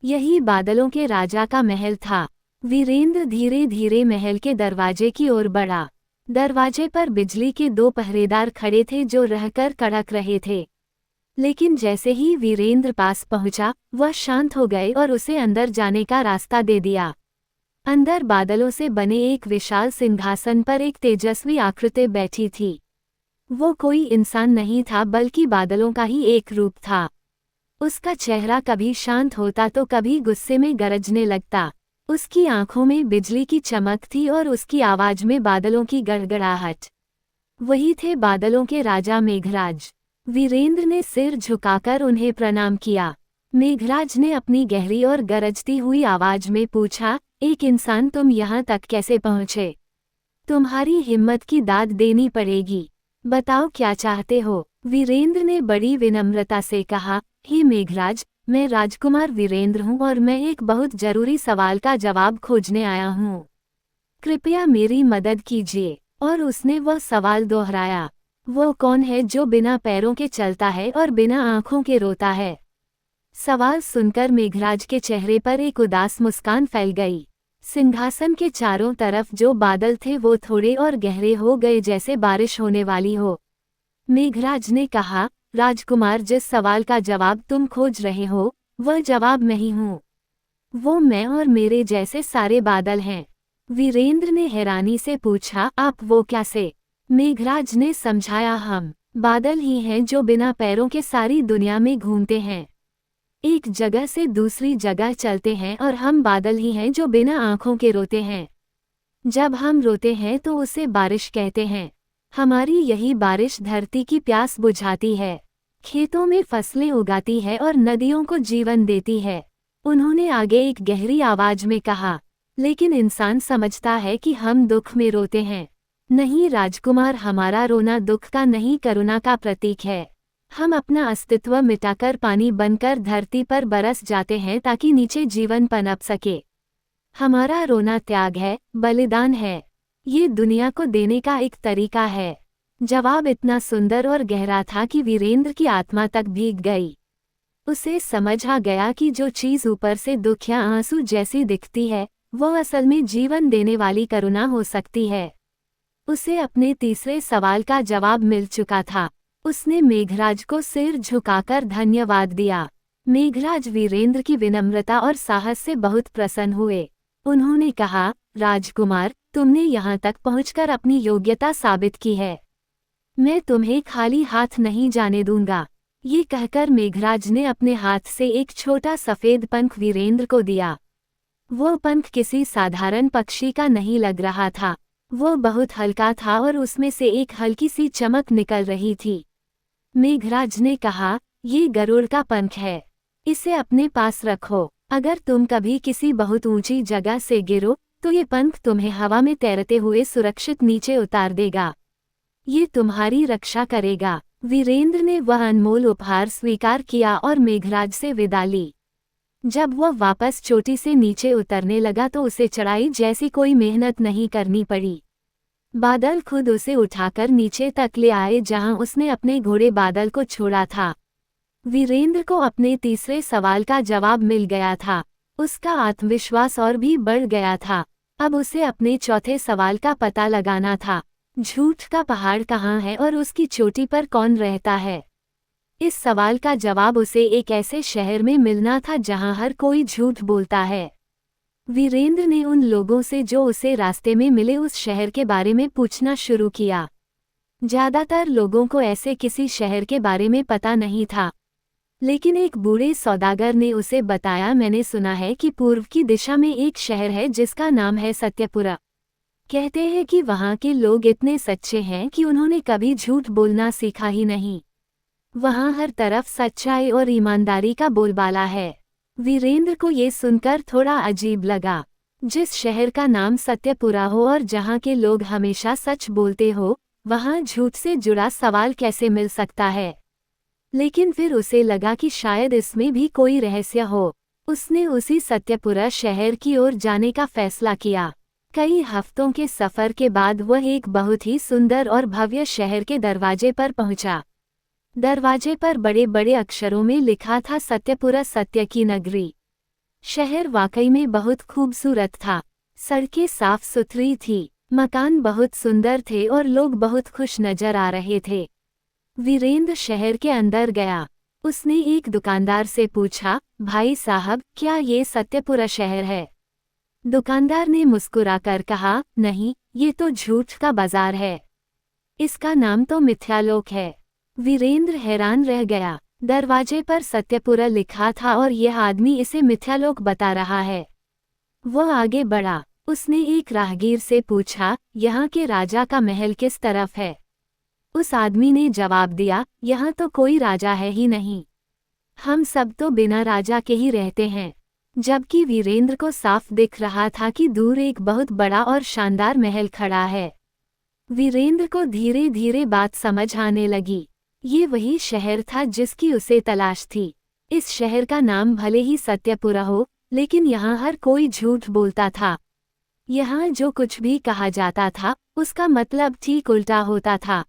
यही बादलों के राजा का महल था। वीरेंद्र धीरे धीरे महल के दरवाजे की ओर बढ़ा। दरवाजे पर बिजली के 2 पहरेदार खड़े थे जो रहकर कड़क रहे थे। लेकिन जैसे ही वीरेंद्र पास पहुंचा, वह शांत हो गए और उसे अंदर जाने का रास्ता दे दिया। अंदर बादलों से बने एक विशाल सिंहासन पर एक तेजस्वी आकृति बैठी थी। वो कोई इंसान नहीं था, बल्कि बादलों का ही एक रूप था। उसका चेहरा कभी शांत होता तो कभी गुस्से में गरजने लगता। उसकी आंखों में बिजली की चमक थी और उसकी आवाज में बादलों की गड़गड़ाहट। वही थे बादलों के राजा मेघराज। वीरेंद्र ने सिर झुकाकर उन्हें प्रणाम किया। मेघराज ने अपनी गहरी और गरजती हुई आवाज में पूछा, एक इंसान तुम यहाँ तक कैसे पहुँचे? तुम्हारी हिम्मत की दाद देनी पड़ेगी। बताओ क्या चाहते हो? वीरेंद्र ने बड़ी विनम्रता से कहा, हे मेघराज, मैं राजकुमार वीरेंद्र हूँ और मैं एक बहुत जरूरी सवाल का जवाब खोजने आया हूँ। कृपया मेरी मदद कीजिए। और उसने वह सवाल दोहराया, वो कौन है जो बिना पैरों के चलता है और बिना आंखों के रोता है? सवाल सुनकर मेघराज के चेहरे पर एक उदास मुस्कान फैल गई। सिंहासन के चारों तरफ जो बादल थे वो थोड़े और गहरे हो गए जैसे बारिश होने वाली हो। मेघराज ने कहा, राजकुमार, जिस सवाल का जवाब तुम खोज रहे हो वह जवाब मैं ही हूँ। वो मैं और मेरे जैसे सारे बादल हैं। वीरेंद्र ने हैरानी से पूछा, आप वो कैसे? मेघराज ने समझाया, हम बादल ही हैं जो बिना पैरों के सारी दुनिया में घूमते हैं, एक जगह से दूसरी जगह चलते हैं, और हम बादल ही हैं जो बिना आंखों के रोते हैं। जब हम रोते हैं तो उसे बारिश कहते हैं। हमारी यही बारिश धरती की प्यास बुझाती है, खेतों में फसलें उगाती है और नदियों को जीवन देती है। उन्होंने आगे एक गहरी आवाज में कहा, लेकिन इंसान समझता है कि हम दुख में रोते हैं। नहीं राजकुमार, हमारा रोना दुख का नहीं, करुणा का प्रतीक है। हम अपना अस्तित्व मिटाकर पानी बनकर धरती पर बरस जाते हैं ताकि नीचे जीवन पनप सके। हमारा रोना त्याग है, बलिदान है। ये दुनिया को देने का एक तरीका है। जवाब इतना सुंदर और गहरा था कि वीरेंद्र की आत्मा तक भीग गई। उसे समझ आ गया कि जो चीज ऊपर से दुख या आंसू जैसी दिखती है वो असल में जीवन देने वाली करुणा हो सकती है। उसे अपने तीसरे सवाल का जवाब मिल चुका था। उसने मेघराज को सिर झुकाकर धन्यवाद दिया। मेघराज वीरेंद्र की विनम्रता और साहस से बहुत प्रसन्न हुए। उन्होंने कहा, राजकुमार, तुमने यहाँ तक पहुंचकर अपनी योग्यता साबित की है। मैं तुम्हें खाली हाथ नहीं जाने दूंगा। ये कहकर मेघराज ने अपने हाथ से एक छोटा सफेद पंख वीरेंद्र को दिया। वो पंख किसी साधारण पक्षी का नहीं लग रहा था। वो बहुत हल्का था और उसमें से एक हल्की सी चमक निकल रही थी। मेघराज ने कहा, ये गरुड़ का पंख है, इसे अपने पास रखो। अगर तुम कभी किसी बहुत ऊंची जगह से गिरो तो ये पंख तुम्हें हवा में तैरते हुए सुरक्षित नीचे उतार देगा। ये तुम्हारी रक्षा करेगा। वीरेंद्र ने वह अनमोल उपहार स्वीकार किया और मेघराज से विदा ली। जब वह वापस चोटी से नीचे उतरने लगा तो उसे चढ़ाई जैसी कोई मेहनत नहीं करनी पड़ी। बादल खुद उसे उठाकर नीचे तक ले आए जहां उसने अपने घोड़े बादल को छोड़ा था। वीरेंद्र को अपने तीसरे सवाल का जवाब मिल गया था। उसका आत्मविश्वास और भी बढ़ गया था। अब उसे अपने चौथे सवाल का पता लगाना था, झूठ का पहाड़ कहाँ है और उसकी चोटी पर कौन रहता है। इस सवाल का जवाब उसे एक ऐसे शहर में मिलना था जहां हर कोई झूठ बोलता है। वीरेंद्र ने उन लोगों से जो उसे रास्ते में मिले उस शहर के बारे में पूछना शुरू किया। ज्यादातर लोगों को ऐसे किसी शहर के बारे में पता नहीं था, लेकिन एक बूढ़े सौदागर ने उसे बताया, मैंने सुना है कि पूर्व की दिशा में एक शहर है जिसका नाम है सत्यपुरा। कहते हैं कि वहाँ के लोग इतने सच्चे हैं कि उन्होंने कभी झूठ बोलना सीखा ही नहीं। वहाँ हर तरफ सच्चाई और ईमानदारी का बोलबाला है। वीरेंद्र को ये सुनकर थोड़ा अजीब लगा। जिस शहर का नाम सत्यपुरा हो और जहाँ के लोग हमेशा सच बोलते हो, वहाँ झूठ से जुड़ा सवाल कैसे मिल सकता है। लेकिन फिर उसे लगा कि शायद इसमें भी कोई रहस्य हो। उसने उसी सत्यपुरा शहर की ओर जाने का फैसला किया। कई हफ्तों के सफर के बाद वह एक बहुत ही सुंदर और भव्य शहर के दरवाजे पर पहुंचा। दरवाजे पर बड़े बड़े अक्षरों में लिखा था, सत्यपुरा, सत्य की नगरी। शहर वाकई में बहुत खूबसूरत था। सड़कें साफ सुथरी थी, मकान बहुत सुंदर थे और लोग बहुत खुश नजर आ रहे थे। वीरेंद्र शहर के अंदर गया। उसने एक दुकानदार से पूछा, भाई साहब, क्या ये सत्यपुरा शहर है? दुकानदार ने मुस्कुराकर कहा, नहीं, ये तो झूठ का बाजार है। इसका नाम तो मिथ्यालोक है। वीरेंद्र हैरान रह गया। दरवाजे पर सत्यपुरा लिखा था और यह आदमी इसे मिथ्यालोक बता रहा है। वह आगे बढ़ा। उसने एक राहगीर से पूछा, यहाँ के राजा का महल किस तरफ है? उस आदमी ने जवाब दिया, यहाँ तो कोई राजा है ही नहीं। हम सब तो बिना राजा के ही रहते हैं। जबकि वीरेंद्र को साफ दिख रहा था कि दूर एक बहुत बड़ा और शानदार महल खड़ा है। वीरेंद्र को धीरे धीरे बात समझ आने लगी। ये वही शहर था जिसकी उसे तलाश थी। इस शहर का नाम भले ही सत्यपुरा हो, लेकिन यहाँ हर कोई झूठ बोलता था। यहाँ जो कुछ भी कहा जाता था, उसका मतलब ठीक उल्टा होता था।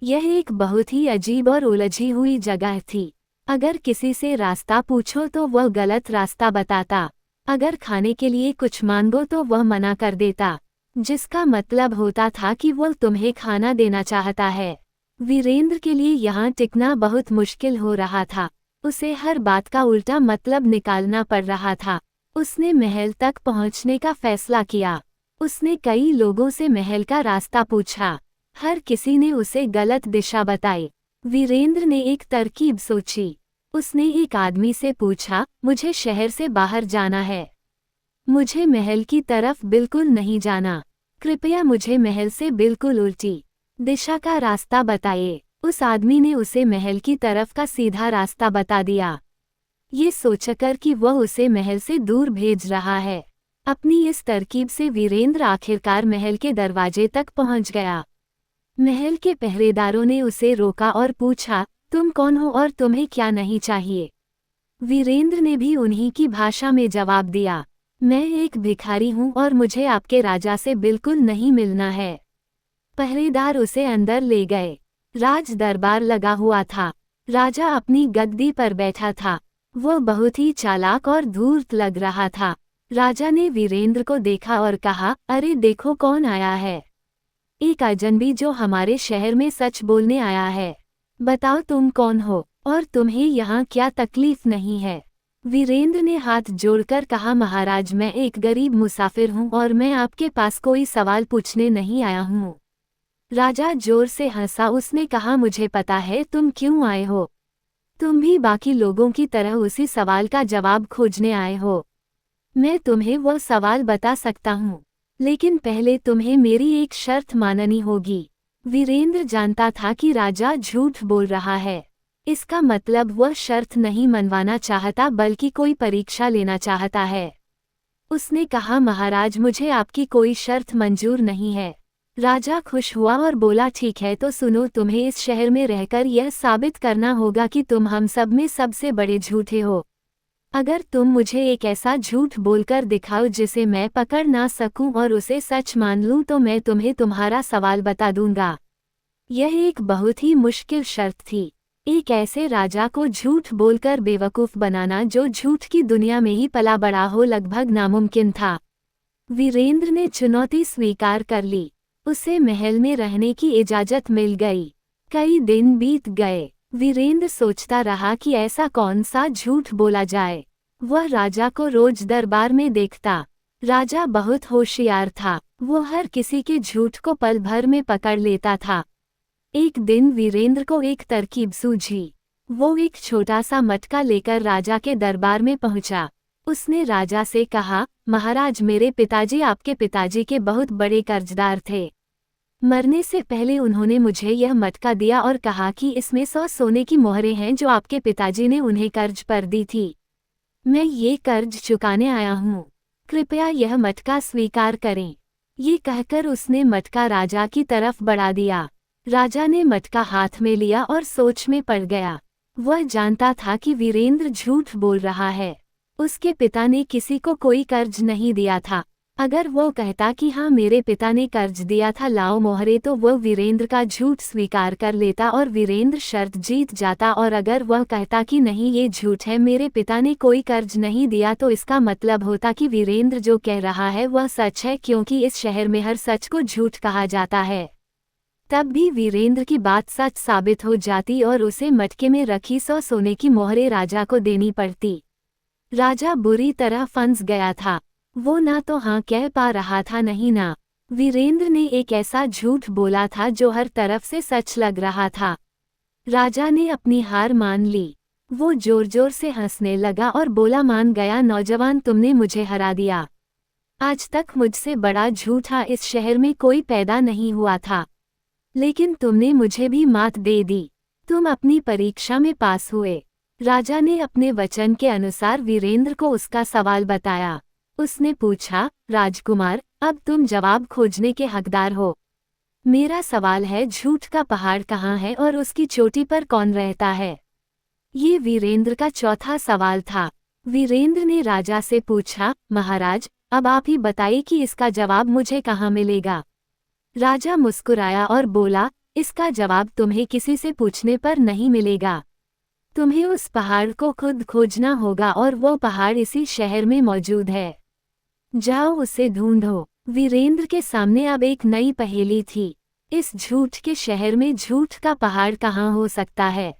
यह एक बहुत ही अजीब और उलझी हुई जगह थी। अगर किसी से रास्ता पूछो तो वह गलत रास्ता बताता। अगर खाने के लिए कुछ मांगो तो वह मना कर देता, जिसका मतलब होता था कि वह तुम्हें खाना देना चाहता है। वीरेंद्र के लिए यहाँ टिकना बहुत मुश्किल हो रहा था। उसे हर बात का उल्टा मतलब निकालना पड़ रहा था। उसने महल तक पहुँचने का फैसला किया। उसने कई लोगों से महल का रास्ता पूछा। हर किसी ने उसे गलत दिशा बताई। वीरेंद्र ने एक तरकीब सोची। उसने एक आदमी से पूछा, मुझे शहर से बाहर जाना है। मुझे महल की तरफ बिल्कुल नहीं जाना। कृपया मुझे महल से बिल्कुल उल्टी दिशा का रास्ता बताइए। उस आदमी ने उसे महल की तरफ का सीधा रास्ता बता दिया, ये सोचकर कि वह उसे महल से दूर भेज रहा है। अपनी इस तरकीब से वीरेंद्र आखिरकार महल के दरवाजे तक पहुंच गया। महल के पहरेदारों ने उसे रोका और पूछा, तुम कौन हो और तुम्हें क्या नहीं चाहिए? वीरेंद्र ने भी उन्हीं की भाषा में जवाब दिया, मैं एक भिखारी हूँ और मुझे आपके राजा से बिल्कुल नहीं मिलना है। पहरेदार उसे अंदर ले गए। राज दरबार लगा हुआ था। राजा अपनी गद्दी पर बैठा था। वह बहुत ही चालाक और धूर्त लग रहा था। राजा ने वीरेंद्र को देखा और कहा, अरे देखो कौन आया है। एक अजनबी जो हमारे शहर में सच बोलने आया है। बताओ तुम कौन हो और तुम्हें यहाँ क्या तकलीफ नहीं है? वीरेंद्र ने हाथ जोड़कर कहा, महाराज मैं एक गरीब मुसाफिर हूँ और मैं आपके पास कोई सवाल पूछने नहीं आया हूँ। राजा जोर से हंसा। उसने कहा, मुझे पता है तुम क्यों आए हो। तुम भी बाकी लोगों की तरह उसी सवाल का जवाब खोजने आए हो। मैं तुम्हें वह सवाल बता सकता हूँ, लेकिन पहले तुम्हें मेरी एक शर्त माननी होगी। वीरेंद्र जानता था कि राजा झूठ बोल रहा है। इसका मतलब वह शर्त नहीं मनवाना चाहता बल्कि कोई परीक्षा लेना चाहता है। उसने कहा, महाराज मुझे आपकी कोई शर्त मंजूर नहीं है। राजा खुश हुआ और बोला, ठीक है तो सुनो, तुम्हें इस शहर में रहकर यह साबित करना होगा कि तुम हम सब में सबसे बड़े झूठे हो। अगर तुम मुझे एक ऐसा झूठ बोलकर दिखाओ जिसे मैं पकड़ ना सकूं और उसे सच मान लूं तो मैं तुम्हें तुम्हारा सवाल बता दूंगा। यह एक बहुत ही मुश्किल शर्त थी। एक ऐसे राजा को झूठ बोलकर बेवकूफ़ बनाना जो झूठ की दुनिया में ही पला बड़ा हो लगभग नामुमकिन था। वीरेंद्र ने चुनौती स्वीकार कर ली। उसे महल में रहने की इजाज़त मिल गई। कई दिन बीत गए। वीरेंद्र सोचता रहा कि ऐसा कौन सा झूठ बोला जाए। वह राजा को रोज दरबार में देखता। राजा बहुत होशियार था। वो हर किसी के झूठ को पल भर में पकड़ लेता था। एक दिन वीरेंद्र को एक तरकीब सूझी। वो एक छोटा सा मटका लेकर राजा के दरबार में पहुंचा। उसने राजा से कहा, महाराज मेरे पिताजी आपके पिताजी के बहुत बड़े कर्जदार थे। मरने से पहले उन्होंने मुझे यह मटका दिया और कहा कि इसमें 100 सोने की मोहरें हैं जो आपके पिताजी ने उन्हें कर्ज पर दी थी। मैं ये कर्ज चुकाने आया हूँ। कृपया यह मटका स्वीकार करें। ये कहकर उसने मटका राजा की तरफ बढ़ा दिया। राजा ने मटका हाथ में लिया और सोच में पड़ गया। वह जानता था कि वीरेंद्र झूठ बोल रहा है। उसके पिता ने किसी को कोई कर्ज नहीं दिया था। अगर वो कहता कि हाँ मेरे पिता ने कर्ज दिया था, लाओ मोहरे, तो वह वीरेंद्र का झूठ स्वीकार कर लेता और वीरेंद्र शर्त जीत जाता। और अगर वह कहता कि नहीं ये झूठ है, मेरे पिता ने कोई कर्ज नहीं दिया, तो इसका मतलब होता कि वीरेंद्र जो कह रहा है वह सच है, क्योंकि इस शहर में हर सच को झूठ कहा जाता है। तब भी वीरेंद्र की बात सच साबित हो जाती और उसे मटके में रखी 100 सोने की मोहरें राजा को देनी पड़ती। राजा बुरी तरह फंस गया था। वो ना तो हाँ कह पा रहा था नहीं ना। वीरेंद्र ने एक ऐसा झूठ बोला था जो हर तरफ से सच लग रहा था। राजा ने अपनी हार मान ली। वो जोर जोर से हंसने लगा और बोला, मान गया नौजवान, तुमने मुझे हरा दिया। आज तक मुझसे बड़ा झूठा इस शहर में कोई पैदा नहीं हुआ था, लेकिन तुमने मुझे भी मात दे दी। तुम अपनी परीक्षा में पास हुए। राजा ने अपने वचन के अनुसार वीरेंद्र को उसका सवाल बताया। उसने पूछा, राजकुमार, अब तुम जवाब खोजने के हकदार हो। मेरा सवाल है, झूठ का पहाड़ कहाँ है और उसकी चोटी पर कौन रहता है? ये वीरेंद्र का चौथा सवाल था। वीरेंद्र ने राजा से पूछा, महाराज, अब आप ही बताइए कि इसका जवाब मुझे कहाँ मिलेगा? राजा मुस्कुराया और बोला, इसका जवाब तुम्हें किसी से पूछने पर नहीं मिलेगा। तुम्हें उस पहाड़ को खुद खोजना होगा और वो पहाड़ इसी शहर में मौजूद है। जाओ उसे ढूंढो। वीरेंद्र के सामने अब एक नई पहेली थी। इस झूठ के शहर में झूठ का पहाड़ कहाँ हो सकता है?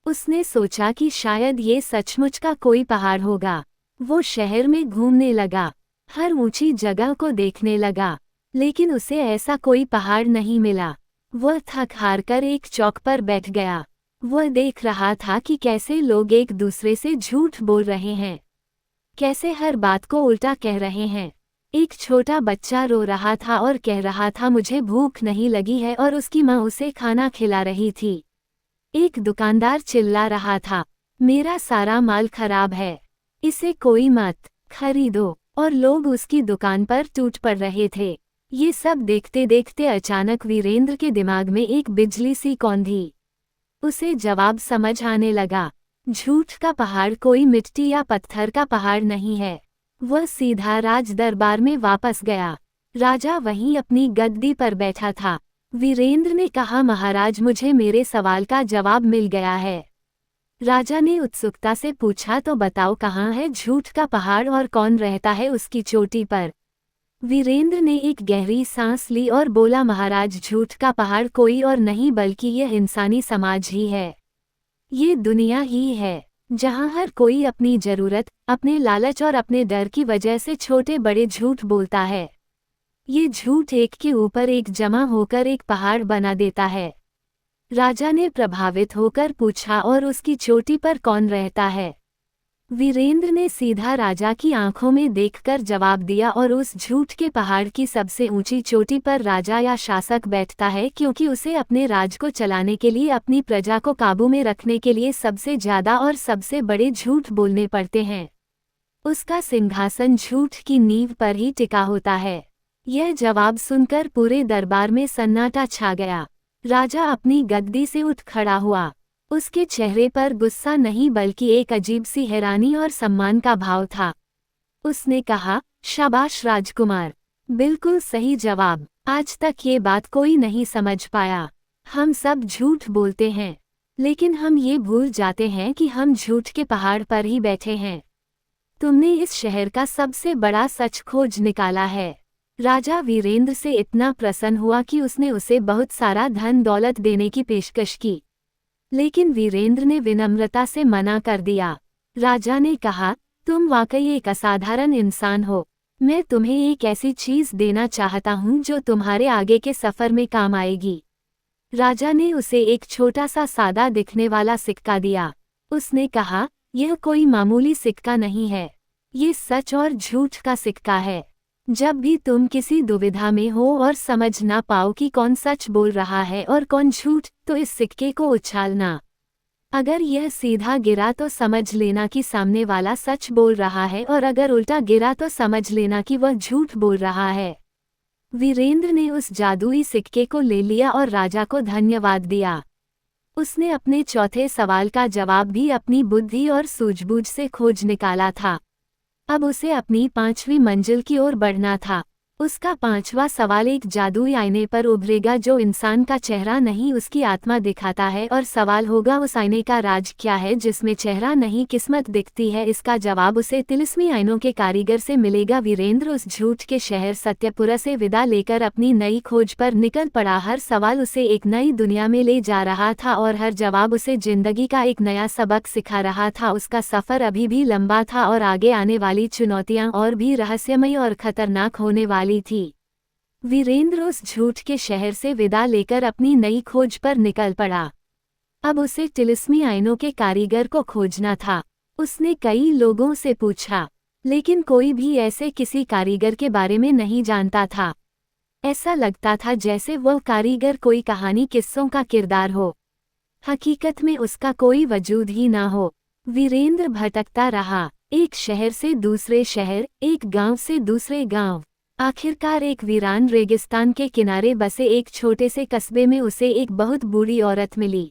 उसने सोचा कि शायद ये सचमुच का कोई पहाड़ होगा। वो शहर में घूमने लगा, हर ऊंची जगह को देखने लगा, लेकिन उसे ऐसा कोई पहाड़ नहीं मिला। वह थक हार कर एक चौक पर बैठ गया। वह देख रहा था कि कैसे लोग एक दूसरे से झूठ बोल रहे हैं, कैसे हर बात को उल्टा कह रहे हैं। एक छोटा बच्चा रो रहा था और कह रहा था, मुझे भूख नहीं लगी है, और उसकी माँ उसे खाना खिला रही थी। एक दुकानदार चिल्ला रहा था, मेरा सारा माल खराब है, इसे कोई मत खरीदो, और लोग उसकी दुकान पर टूट पड़ रहे थे। ये सब देखते देखते अचानक वीरेंद्र के दिमाग में एक बिजली सी कौंधी। उसे जवाब समझ आने लगा। झूठ का पहाड़ कोई मिट्टी या पत्थर का पहाड़ नहीं है। वह सीधा राज दरबार में वापस गया। राजा वहीं अपनी गद्दी पर बैठा था। वीरेंद्र ने कहा, महाराज, मुझे मेरे सवाल का जवाब मिल गया है। राजा ने उत्सुकता से पूछा, तो बताओ कहाँ है झूठ का पहाड़ और कौन रहता है उसकी चोटी पर? वीरेंद्र ने एक गहरी सांस ली और बोला, महाराज, झूठ का पहाड़ कोई और नहीं बल्कि यह इंसानी समाज ही है। ये दुनिया ही है जहाँ हर कोई अपनी जरूरत, अपने लालच और अपने डर की वजह से छोटे बड़े झूठ बोलता है। ये झूठ एक के ऊपर एक जमा होकर एक पहाड़ बना देता है। राजा ने प्रभावित होकर पूछा, और उसकी चोटी पर कौन रहता है? वीरेंद्र ने सीधा राजा की आंखों में देखकर जवाब दिया, और उस झूठ के पहाड़ की सबसे ऊंची चोटी पर राजा या शासक बैठता है, क्योंकि उसे अपने राज को चलाने के लिए, अपनी प्रजा को काबू में रखने के लिए सबसे ज्यादा और सबसे बड़े झूठ बोलने पड़ते हैं। उसका सिंहासन झूठ की नींव पर ही टिका होता है। यह जवाब सुनकर पूरे दरबार में सन्नाटा छा गया। राजा अपनी गद्दी से उठ खड़ा हुआ। उसके चेहरे पर गुस्सा नहीं बल्कि एक अजीब सी हैरानी और सम्मान का भाव था। उसने कहा, शाबाश राजकुमार, बिल्कुल सही जवाब। आज तक ये बात कोई नहीं समझ पाया। हम सब झूठ बोलते हैं, लेकिन हम ये भूल जाते हैं कि हम झूठ के पहाड़ पर ही बैठे हैं। तुमने इस शहर का सबसे बड़ा सच खोज निकाला है। राजा वीरेंद्र से इतना प्रसन्न हुआ कि उसने उसे बहुत सारा धन दौलत देने की पेशकश की, लेकिन वीरेंद्र ने विनम्रता से मना कर दिया। राजा ने कहा, तुम वाकई एक असाधारण इंसान हो। मैं तुम्हें एक ऐसी चीज देना चाहता हूँ जो तुम्हारे आगे के सफर में काम आएगी। राजा ने उसे एक छोटा सा सादा दिखने वाला सिक्का दिया। उसने कहा, यह कोई मामूली सिक्का नहीं है, ये सच और झूठ का सिक्का है। जब भी तुम किसी दुविधा में हो और समझ ना पाओ कि कौन सच बोल रहा है और कौन झूठ, तो इस सिक्के को उछालना। अगर यह सीधा गिरा तो समझ लेना कि सामने वाला सच बोल रहा है, और अगर उल्टा गिरा तो समझ लेना कि वह झूठ बोल रहा है। वीरेंद्र ने उस जादुई सिक्के को ले लिया और राजा को धन्यवाद दिया। उसने अपने चौथे सवाल का जवाब भी अपनी बुद्धि और सूझबूझ से खोज निकाला था। अब उसे अपनी 5वीं मंजिल की ओर बढ़ना था। उसका 5वां सवाल एक जादुई आईने पर उभरेगा जो इंसान का चेहरा नहीं उसकी आत्मा दिखाता है, और सवाल होगा, उस आईने का राज क्या है जिसमें चेहरा नहीं किस्मत दिखती है? इसका जवाब उसे तिलिस्मी आईनों के कारीगर से मिलेगा। वीरेंद्र उस झूठ के शहर सत्यपुरा से विदा लेकर अपनी नई खोज पर निकल पड़ा। हर सवाल उसे एक नई दुनिया में ले जा रहा था और हर जवाब उसे जिंदगी का एक नया सबक सिखा रहा था। उसका सफर अभी भी लंबा था और आगे आने वाली चुनौतियां और भी रहस्यमयी और खतरनाक होने वाली थी। वीरेंद्र उस झूठ के शहर से विदा लेकर अपनी नई खोज पर निकल पड़ा। अब उसे तिलिस्मी आईनों के कारीगर को खोजना था। उसने कई लोगों से पूछा, लेकिन कोई भी ऐसे किसी कारीगर के बारे में नहीं जानता था। ऐसा लगता था जैसे वह कारीगर कोई कहानी किस्सों का किरदार हो, हकीकत में उसका कोई वजूद ही ना हो। वीरेंद्र भटकता रहा, एक शहर से दूसरे शहर, एक गांव से दूसरे गांव। आखिरकार एक वीरान रेगिस्तान के किनारे बसे एक छोटे से कस्बे में उसे एक बहुत बूढ़ी औरत मिली।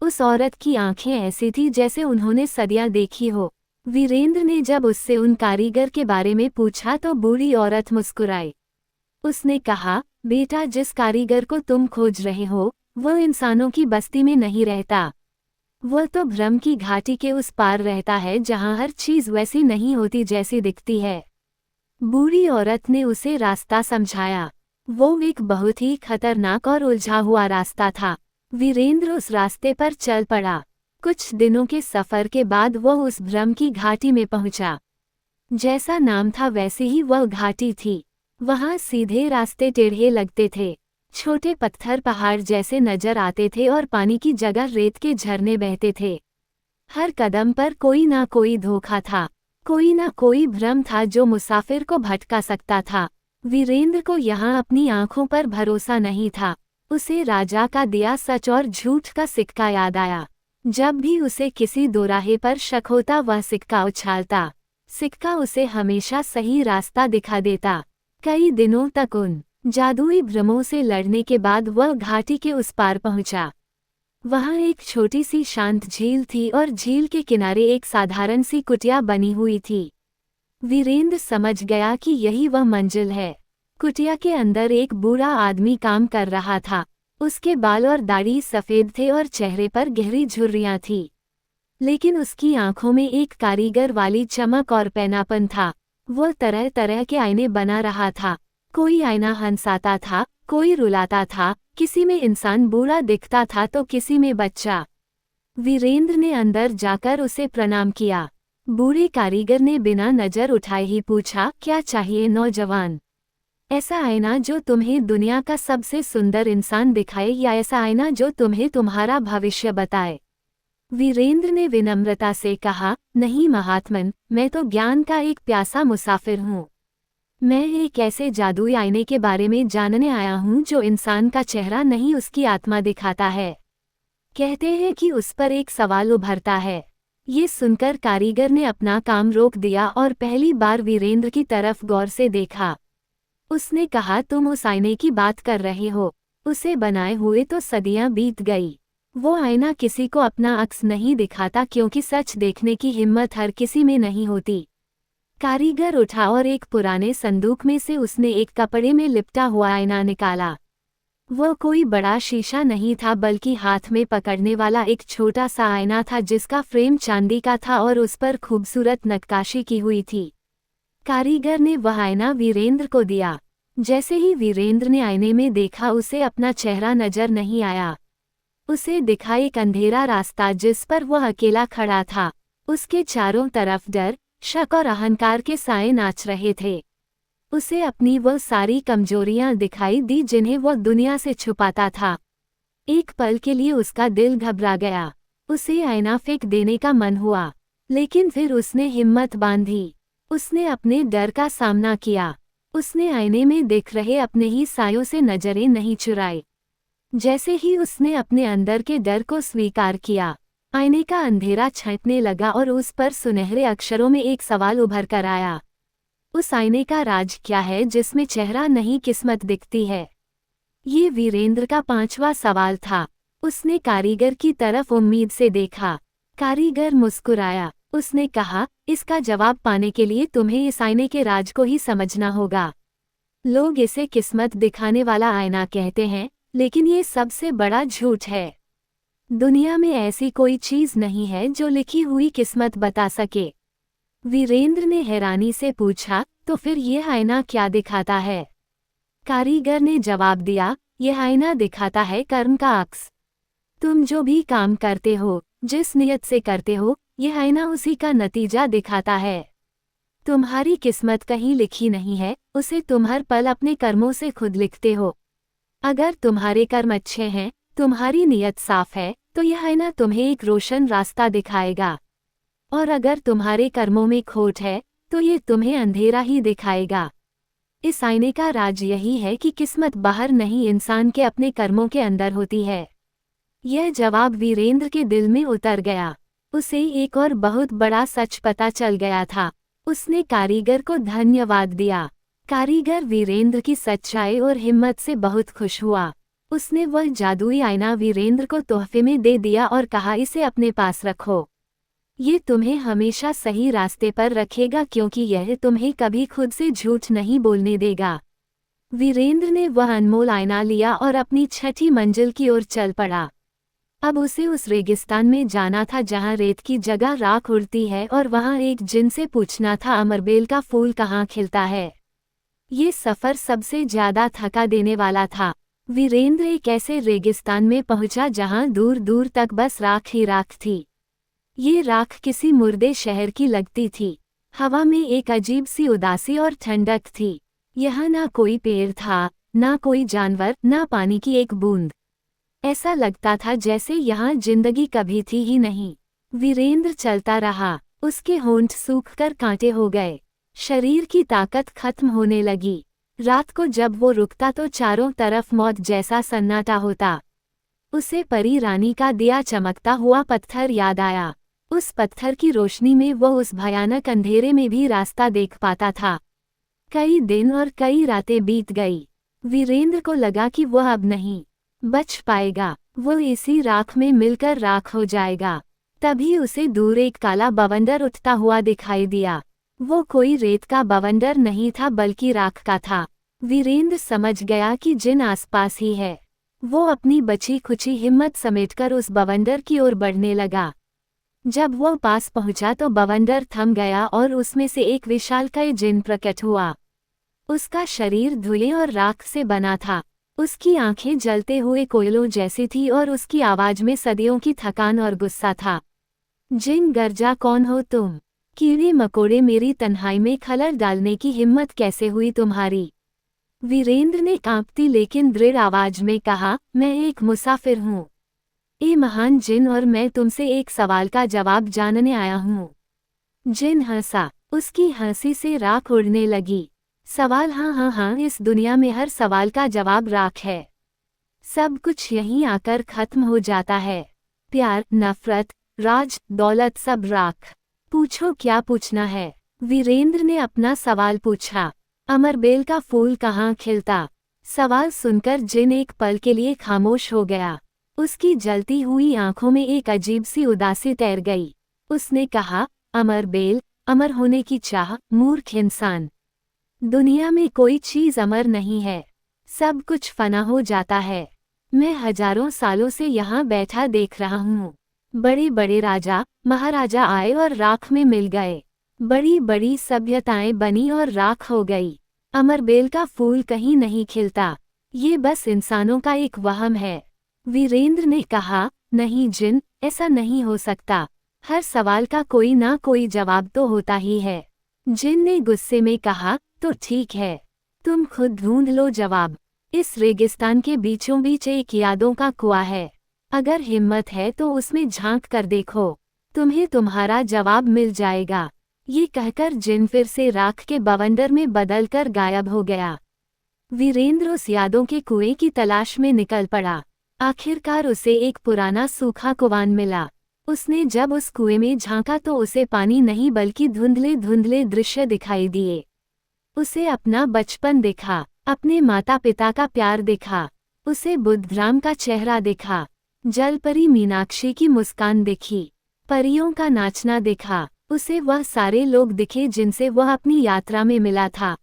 उस औरत की आंखें ऐसी थी जैसे उन्होंने सदियां देखी हो। वीरेंद्र ने जब उससे उन कारीगर के बारे में पूछा तो बूढ़ी औरत मुस्कुराई। उसने कहा, बेटा, जिस कारीगर को तुम खोज रहे हो वह इंसानों की बस्ती में नहीं रहता। वह तो भ्रम की घाटी के उस पार रहता है जहां हर चीज वैसी नहीं होती जैसी दिखती है। बूढ़ी औरत ने उसे रास्ता समझाया। वो एक बहुत ही खतरनाक और उलझा हुआ रास्ता था। वीरेंद्र उस रास्ते पर चल पड़ा। कुछ दिनों के सफर के बाद वह उस भ्रम की घाटी में पहुंचा। जैसा नाम था वैसे ही वह घाटी थी। वहां सीधे रास्ते टेढ़े लगते थे, छोटे पत्थर पहाड़ जैसे नजर आते थे और पानी की जगह रेत के झरने बहते थे। हर कदम पर कोई ना कोई धोखा था, कोई ना कोई भ्रम था जो मुसाफिर को भटका सकता था। वीरेंद्र को यहाँ अपनी आंखों पर भरोसा नहीं था। उसे राजा का दिया सच और झूठ का सिक्का याद आया। जब भी उसे किसी दोराहे पर शक होता वह सिक्का उछालता। सिक्का उसे हमेशा सही रास्ता दिखा देता। कई दिनों तक उन जादुई भ्रमों से लड़ने के बाद वह घाटी के उस पार पहुंचा। वहां एक छोटी सी शांत झील थी और झील के किनारे एक साधारण सी कुटिया बनी हुई थी। वीरेंद्र समझ गया कि यही वह मंजिल है। कुटिया के अंदर एक बूढ़ा आदमी काम कर रहा था। उसके बाल और दाढ़ी सफ़ेद थे और चेहरे पर गहरी झुर्रियां थीं। लेकिन उसकी आंखों में एक कारीगर वाली चमक और पैनापन था। वह तरह तरह के आईने बना रहा था। कोई आईना हंसाता था, कोई रुलाता था, किसी में इंसान बूढ़ा दिखता था तो किसी में बच्चा। वीरेंद्र ने अंदर जाकर उसे प्रणाम किया। बूढ़े कारीगर ने बिना नजर उठाए ही पूछा, क्या चाहिए नौजवान? ऐसा आईना जो तुम्हें दुनिया का सबसे सुंदर इंसान दिखाए या ऐसा आईना जो तुम्हें तुम्हारा भविष्य बताए? वीरेंद्र ने विनम्रता से कहा, नहीं महात्मन, मैं तो ज्ञान का एक प्यासा मुसाफिर हूँ। मैं एक ऐसे जादुई आईने के बारे में जानने आया हूँ जो इंसान का चेहरा नहीं उसकी आत्मा दिखाता है। कहते हैं कि उस पर एक सवाल उभरता है। ये सुनकर कारीगर ने अपना काम रोक दिया और पहली बार वीरेंद्र की तरफ गौर से देखा। उसने कहा, तुम उस आईने की बात कर रहे हो? उसे बनाए हुए तो सदियां बीत गई। वो आईना किसी को अपना अक्स नहीं दिखाता क्योंकि सच देखने की हिम्मत हर किसी में नहीं होती। कारीगर उठा और एक पुराने संदूक में से उसने एक कपड़े में लिपटा हुआ आईना निकाला। वह कोई बड़ा शीशा नहीं था बल्कि हाथ में पकड़ने वाला एक छोटा सा आईना था जिसका फ्रेम चांदी का था और उस पर खूबसूरत नक्काशी की हुई थी। कारीगर ने वह आईना वीरेंद्र को दिया। जैसे ही वीरेंद्र ने आईने में देखा उसे अपना चेहरा नजर नहीं आया। उसे दिखा एक अंधेरा रास्ता जिस पर वह अकेला खड़ा था। उसके चारों तरफ डर, शक और अहंकार के साए नाच रहे थे। उसे अपनी वह सारी कमजोरियां दिखाई दी जिन्हें वह दुनिया से छुपाता था। एक पल के लिए उसका दिल घबरा गया। उसे आईना फेंक देने का मन हुआ, लेकिन फिर उसने हिम्मत बांधी। उसने अपने डर का सामना किया। उसने आईने में दिख रहे अपने ही सायों से नजरें नहीं चुराई। जैसे ही उसने अपने अंदर के डर को स्वीकार किया, आईने का अंधेरा छंटने लगा और उस पर सुनहरे अक्षरों में एक सवाल उभर कर आया। उस आईने का राज क्या है जिसमें चेहरा नहीं किस्मत दिखती है? ये वीरेंद्र का 5वां सवाल था। उसने कारीगर की तरफ उम्मीद से देखा। कारीगर मुस्कुराया। उसने कहा, इसका जवाब पाने के लिए तुम्हें इस आईने के राज को ही समझना होगा। लोग इसे किस्मत दिखाने वाला आईना कहते हैं, लेकिन ये सबसे बड़ा झूठ है। दुनिया में ऐसी कोई चीज नहीं है जो लिखी हुई किस्मत बता सके। वीरेंद्र ने हैरानी से पूछा, तो फिर यह आईना क्या दिखाता है? कारीगर ने जवाब दिया, यह आईना दिखाता है कर्म का अक्स। तुम जो भी काम करते हो, जिस नियत से करते हो, यह आईना उसी का नतीजा दिखाता है। तुम्हारी किस्मत कहीं लिखी नहीं है, उसे तुम हर पल अपने कर्मों से खुद लिखते हो। अगर तुम्हारे कर्म अच्छे हैं तुम्हारी नीयत साफ है तो यह आईना तुम्हें एक रोशन रास्ता दिखाएगा, और अगर तुम्हारे कर्मों में खोट है तो ये तुम्हें अंधेरा ही दिखाएगा। इस आईने का राज यही है कि किस्मत बाहर नहीं, इंसान के अपने कर्मों के अंदर होती है। यह जवाब वीरेंद्र के दिल में उतर गया। उसे एक और बहुत बड़ा सच पता चल गया था। उसने कारीगर को धन्यवाद दिया। कारीगर वीरेंद्र की सच्चाई और हिम्मत से बहुत खुश हुआ। उसने वह जादुई आईना वीरेंद्र को तोहफे में दे दिया और कहा, इसे अपने पास रखो। ये तुम्हें हमेशा सही रास्ते पर रखेगा क्योंकि यह तुम्हें कभी खुद से झूठ नहीं बोलने देगा। वीरेंद्र ने वह अनमोल आईना लिया और अपनी छठी मंजिल की ओर चल पड़ा। अब उसे उस रेगिस्तान में जाना था जहां रेत की जगह राख उड़ती है और वहां एक जिन से पूछना था अमरबेल का फूल कहाँ खिलता है। ये सफ़र सबसे ज्यादा थका देने वाला था। वीरेंद्र एक ऐसे रेगिस्तान में पहुंचा जहां दूर दूर तक बस राख ही राख थी। ये राख किसी मुर्दे शहर की लगती थी। हवा में एक अजीब सी उदासी और ठंडक थी। यहाँ ना कोई पेड़ था, ना कोई जानवर, ना पानी की एक बूंद। ऐसा लगता था जैसे यहाँ जिंदगी कभी थी ही नहीं। वीरेंद्र चलता रहा। उसके होंठ सूखकर कांटे हो गए। शरीर की ताकत खत्म होने लगी। रात को जब वो रुकता तो चारों तरफ मौत जैसा सन्नाटा होता। उसे परी रानी का दिया चमकता हुआ पत्थर याद आया। उस पत्थर की रोशनी में वो उस भयानक अंधेरे में भी रास्ता देख पाता था। कई दिन और कई रातें बीत गई। वीरेंद्र को लगा कि वह अब नहीं बच पाएगा। वो इसी राख में मिलकर राख हो जाएगा। तभी उसे दूर एक काला बवंडर उठता हुआ दिखाई दिया। वो कोई रेत का बवंडर नहीं था बल्कि राख का था। वीरेंद्र समझ गया कि जिन आसपास ही है। वो अपनी बची खुची हिम्मत समेटकर उस बवंडर की ओर बढ़ने लगा। जब वो पास पहुंचा तो बवंडर थम गया और उसमें से एक विशालकाय जिन प्रकट हुआ। उसका शरीर धुएं और राख से बना था। उसकी आंखें जलते हुए कोयलों जैसी थी और उसकी आवाज में सदियों की थकान और गुस्सा था। जिन गर्जा, कौन हो तुम? कीड़े मकोड़े, मेरी तन्हाई में खलल डालने की हिम्मत कैसे हुई तुम्हारी? वीरेंद्र ने कांपती लेकिन दृढ़ आवाज में कहा, मैं एक मुसाफिर हूँ। ए महान जिन, और मैं तुमसे एक सवाल का जवाब जानने आया हूँ। जिन हंसा। उसकी हंसी से राख उड़ने लगी। सवाल? हाँ हाँ हाँ, इस दुनिया में हर सवाल का जवाब राख है। सब कुछ यहीं आकर खत्म हो जाता है। प्यार, नफरत, राज, दौलत, सब राख। पूछो क्या पूछना है। वीरेंद्र ने अपना सवाल पूछा। अमरबेल का फूल कहाँ खिलता? सवाल सुनकर जिन एक पल के लिए खामोश हो गया। उसकी जलती हुई आंखों में एक अजीब सी उदासी तैर गई। उसने कहा, अमरबेल, अमर होने की चाह, मूर्ख इंसान। दुनिया में कोई चीज अमर नहीं है। सब कुछ फना हो जाता है। मैं हजारों सालों से यहाँ बैठा देख रहा हूँ। बड़े बड़े राजा महाराजा आए और राख में मिल गए। बड़ी बड़ी सभ्यताएं बनी और राख हो गई। अमरबेल का फूल कहीं नहीं खिलता। ये बस इंसानों का एक वहम है। वीरेंद्र ने कहा, नहीं जिन, ऐसा नहीं हो सकता। हर सवाल का कोई ना कोई जवाब तो होता ही है। जिन ने गुस्से में कहा, तो ठीक है, तुम खुद ढूंढ लो जवाब। इस रेगिस्तान के बीचों बीच एक यादों का कुआं है। अगर हिम्मत है तो उसमें झांक कर देखो, तुम्हें तुम्हारा जवाब मिल जाएगा। ये कहकर जिन फिर से राख के बवंडर में बदलकर गायब हो गया। वीरेंद्र उस यादों के कुएं की तलाश में निकल पड़ा। आखिरकार उसे एक पुराना सूखा कुआं मिला। उसने जब उस कुएं में झांका तो उसे पानी नहीं बल्कि धुंधले धुंधले दृश्य दिखाई दिए। उसे अपना बचपन दिखा, अपने माता पिता का प्यार दिखा, उसे बुद्धराम का चेहरा दिखा, जलपरी मीनाक्षी की मुस्कान दिखी, परियों का नाचना दिखा। उसे वह सारे लोग दिखे जिनसे वह अपनी यात्रा में मिला था।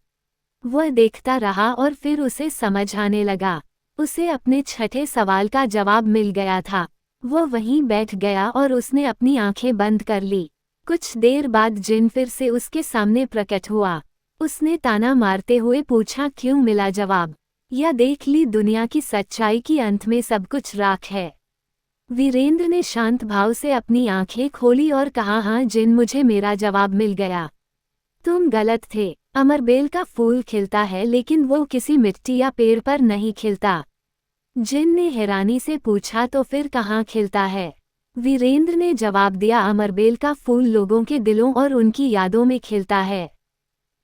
वह देखता रहा और फिर उसे समझ आने लगा। उसे अपने छठे सवाल का जवाब मिल गया था। वह वहीं बैठ गया और उसने अपनी आंखें बंद कर ली। कुछ देर बाद जिन फिर से उसके सामने प्रकट हुआ। उसने ताना मारते हुए पूछा, क्यों मिला जवाब? या देख ली दुनिया की सच्चाई की अंत में सब कुछ राख है? वीरेंद्र ने शांत भाव से अपनी आंखें खोली और कहा, हाँ जिन, मुझे मेरा जवाब मिल गया। तुम गलत थे। अमरबेल का फूल खिलता है लेकिन वो किसी मिट्टी या पेड़ पर नहीं खिलता। जिन ने हैरानी से पूछा तो फिर कहाँ खिलता है। वीरेंद्र ने जवाब दिया, अमरबेल का फूल लोगों के दिलों और उनकी यादों में खिलता है।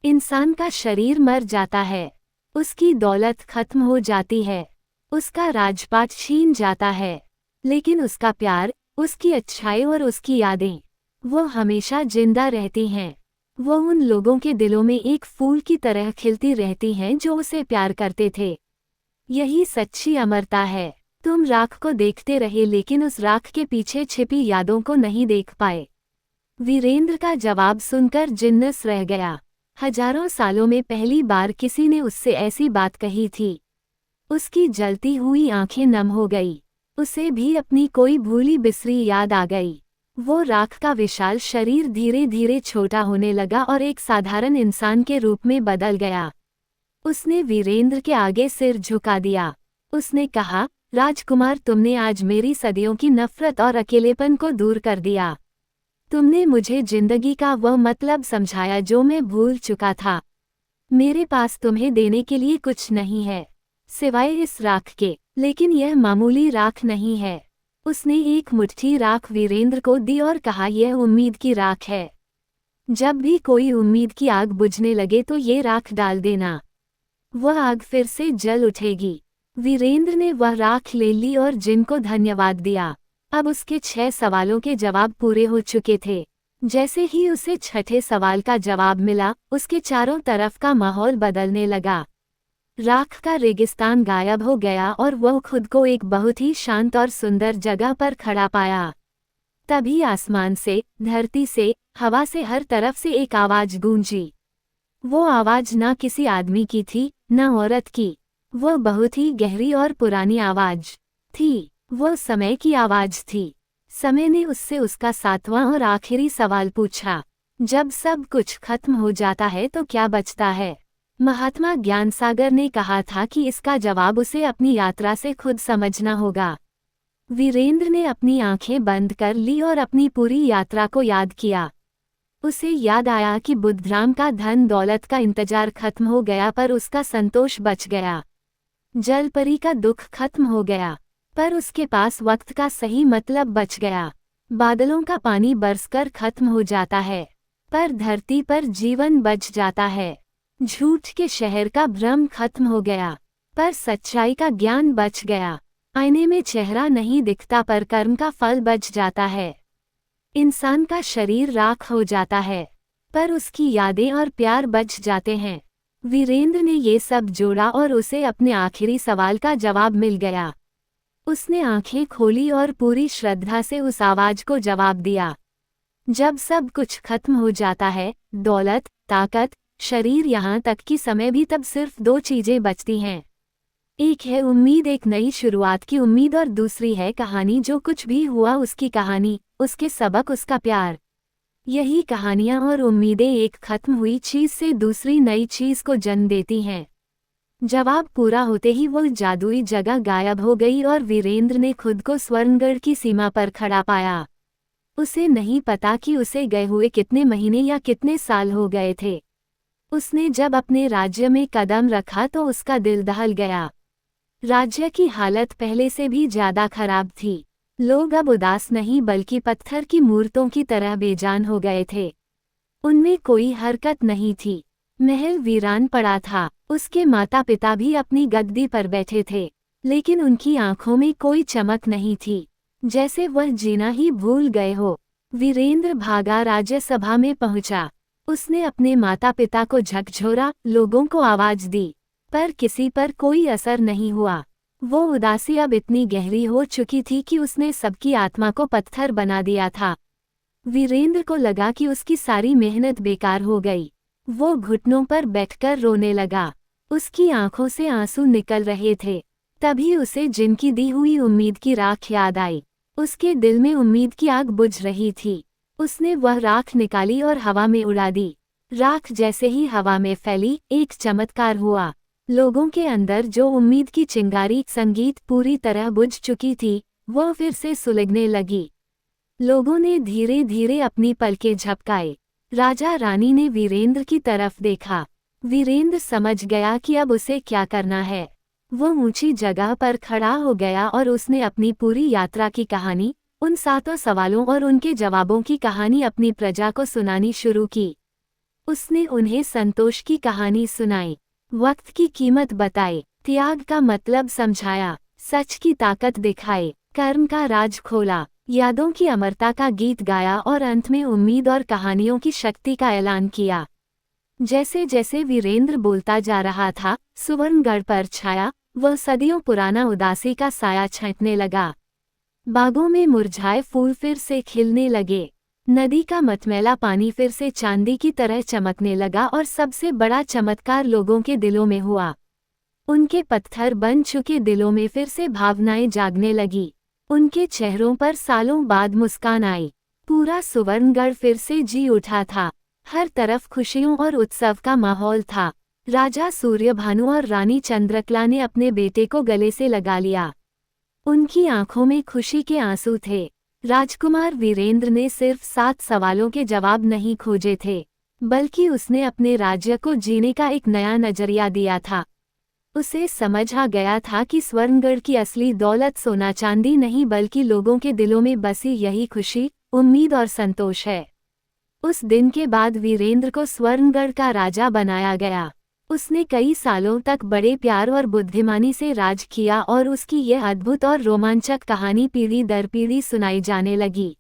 इंसान का शरीर मर जाता है, उसकी दौलत खत्म हो जाती है, उसका राजपाट छीन जाता है, लेकिन उसका प्यार, उसकी अच्छाई और उसकी यादें, वो हमेशा जिंदा रहती हैं। वो उन लोगों के दिलों में एक फूल की तरह खिलती रहती हैं जो उसे प्यार करते थे। यही सच्ची अमरता है। तुम राख को देखते रहे लेकिन उस राख के पीछे छिपी यादों को नहीं देख पाए। वीरेंद्र का जवाब सुनकर जिन्नस रह गया। हजारों सालों में पहली बार किसी ने उससे ऐसी बात कही थी। उसकी जलती हुई आंखें नम हो गई। उसे भी अपनी कोई भूली बिसरी याद आ गई। वो राख का विशाल शरीर धीरे धीरे छोटा होने लगा और एक साधारण इंसान के रूप में बदल गया। उसने वीरेंद्र के आगे सिर झुका दिया। उसने कहा, राजकुमार, तुमने आज मेरी सदियों की नफरत और अकेलेपन को दूर कर दिया। तुमने मुझे जिंदगी का वह मतलब समझाया जो मैं भूल चुका था। मेरे पास तुम्हें देने के लिए कुछ नहीं है सिवाय इस राख के, लेकिन यह मामूली राख नहीं है। उसने एक मुट्ठी राख वीरेंद्र को दी और कहा, यह उम्मीद की राख है। जब भी कोई उम्मीद की आग बुझने लगे तो ये राख डाल देना, वह आग फिर से जल उठेगी। वीरेंद्र ने वह राख ले ली और जिन को धन्यवाद दिया। अब उसके 6 सवालों के जवाब पूरे हो चुके थे। जैसे ही उसे छठे सवाल का जवाब मिला, उसके चारों तरफ का माहौल बदलने लगा। राख का रेगिस्तान गायब हो गया और वह खुद को एक बहुत ही शांत और सुंदर जगह पर खड़ा पाया। तभी आसमान से, धरती से, हवा से, हर तरफ से एक आवाज गूंजी। वो आवाज ना किसी आदमी की थी, न औरत की। वो बहुत ही गहरी और पुरानी आवाज थी। वो समय की आवाज थी। समय ने उससे उसका 7वां और आखिरी सवाल पूछा, जब सब कुछ खत्म हो जाता है तो क्या बचता है? महात्मा ज्ञानसागर ने कहा था कि इसका जवाब उसे अपनी यात्रा से खुद समझना होगा। वीरेंद्र ने अपनी आंखें बंद कर ली और अपनी पूरी यात्रा को याद किया। उसे याद आया कि बुद्धराम का धन दौलत का इंतजार खत्म हो गया पर उसका संतोष बच गया। जलपरी का दुख खत्म हो गया पर उसके पास वक्त का सही मतलब बच गया। बादलों का पानी बरसकर खत्म हो जाता है पर धरती पर जीवन बच जाता है। झूठ के शहर का भ्रम खत्म हो गया पर सच्चाई का ज्ञान बच गया। आईने में चेहरा नहीं दिखता पर कर्म का फल बच जाता है। इंसान का शरीर राख हो जाता है पर उसकी यादें और प्यार बच जाते हैं। वीरेंद्र ने ये सब जोड़ा और उसे अपने आखिरी सवाल का जवाब मिल गया। उसने आंखें खोली और पूरी श्रद्धा से उस आवाज को जवाब दिया, जब सब कुछ खत्म हो जाता है, दौलत, ताकत, शरीर, यहाँ तक कि समय भी, तब सिर्फ 2 चीजें बचती हैं। एक है उम्मीद, एक नई शुरुआत की उम्मीद, और दूसरी है कहानी, जो कुछ भी हुआ उसकी कहानी, उसके सबक, उसका प्यार। यही कहानियां और उम्मीदें एक खत्म हुई चीज से दूसरी नई चीज को जन्म देती हैं। जवाब पूरा होते ही वो जादुई जगह गायब हो गई और वीरेंद्र ने खुद को स्वर्णगढ़ की सीमा पर खड़ा पाया। उसे नहीं पता कि उसे गए हुए कितने महीने या कितने साल हो गए थे। उसने जब अपने राज्य में कदम रखा तो उसका दिल दहल गया। राज्य की हालत पहले से भी ज्यादा खराब थी। लोग अब उदास नहीं बल्कि पत्थर की मूर्तों की तरह बेजान हो गए थे। उनमें कोई हरकत नहीं थी। महल वीरान पड़ा था। उसके माता पिता भी अपनी गद्दी पर बैठे थे, लेकिन उनकी आंखों में कोई चमक नहीं थी, जैसे वह जीना ही भूल गए हो। वीरेंद्र भागा राज्यसभा में पहुंचा। उसने अपने माता पिता को झकझोरा, लोगों को आवाज दी, पर किसी पर कोई असर नहीं हुआ। वो उदासी अब इतनी गहरी हो चुकी थी कि उसने सबकी आत्मा को पत्थर बना दिया था। वीरेंद्र को लगा कि उसकी सारी मेहनत बेकार हो गई। वो घुटनों पर बैठकर रोने लगा। उसकी आंखों से आंसू निकल रहे थे। तभी उसे जिनकी दी हुई उम्मीद की राख याद आई। उसके दिल में उम्मीद की आग बुझ रही थी। उसने वह राख निकाली और हवा में उड़ा दी। राख जैसे ही हवा में फैली, एक चमत्कार हुआ। लोगों के अंदर जो उम्मीद की चिंगारी, संगीत पूरी तरह बुझ चुकी थी, वह फिर से सुलगने लगी। लोगों ने धीरे धीरे अपनी पलकें झपकाए। राजा रानी ने वीरेंद्र की तरफ देखा। वीरेंद्र समझ गया कि अब उसे क्या करना है। वो ऊंची जगह पर खड़ा हो गया और उसने अपनी पूरी यात्रा की कहानी, उन 7 सवालों और उनके जवाबों की कहानी अपनी प्रजा को सुनानी शुरू की। उसने उन्हें संतोष की कहानी सुनाई, वक्त की कीमत बताई, त्याग का मतलब समझाया, सच की ताकत दिखाई, कर्म का राज खोला, यादों की अमरता का गीत गाया और अंत में उम्मीद और कहानियों की शक्ति का ऐलान किया। जैसे जैसे वीरेंद्र बोलता जा रहा था, सुवर्णगढ़ पर छाया वह सदियों पुराना उदासी का साया छंटने लगा। बागों में मुरझाए फूल फिर से खिलने लगे, नदी का मटमैला पानी फिर से चांदी की तरह चमकने लगा और सबसे बड़ा चमत्कार लोगों के दिलों में हुआ। उनके पत्थर बन चुके दिलों में फिर से भावनाएं जागने लगी। उनके चेहरों पर सालों बाद मुस्कान आई। पूरा सुवर्णगढ़ फिर से जी उठा था। हर तरफ खुशियों और उत्सव का माहौल था। राजा सूर्यभानु और रानी चंद्रकला ने अपने बेटे को गले से लगा लिया। उनकी आंखों में खुशी के आंसू थे। राजकुमार वीरेंद्र ने सिर्फ 7 सवालों के जवाब नहीं खोजे थे, बल्कि उसने अपने राज्य को जीने का एक नया नजरिया दिया था। उसे समझ आ गया था कि स्वर्णगढ़ की असली दौलत सोना चांदी नहीं बल्कि लोगों के दिलों में बसी यही खुशी, उम्मीद और संतोष है। उस दिन के बाद वीरेंद्र को स्वर्णगढ़ का राजा बनाया गया। उसने कई सालों तक बड़े प्यार और बुद्धिमानी से राज किया और उसकी यह अद्भुत और रोमांचक कहानी पीढ़ी दर पीढ़ी सुनाई जाने लगी,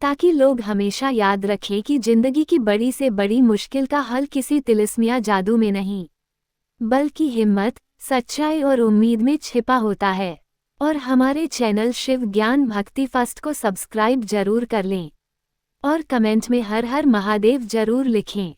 ताकि लोग हमेशा याद रखें कि जिंदगी की बड़ी से बड़ी मुश्किल का हल किसी तिलिस्म या जादू में नहीं, बल्कि हिम्मत, सच्चाई और उम्मीद में छिपा होता है। और हमारे चैनल शिव ज्ञान भक्ति फर्स्ट को सब्सक्राइब जरूर कर लें और कमेंट में हर हर महादेव जरूर लिखें।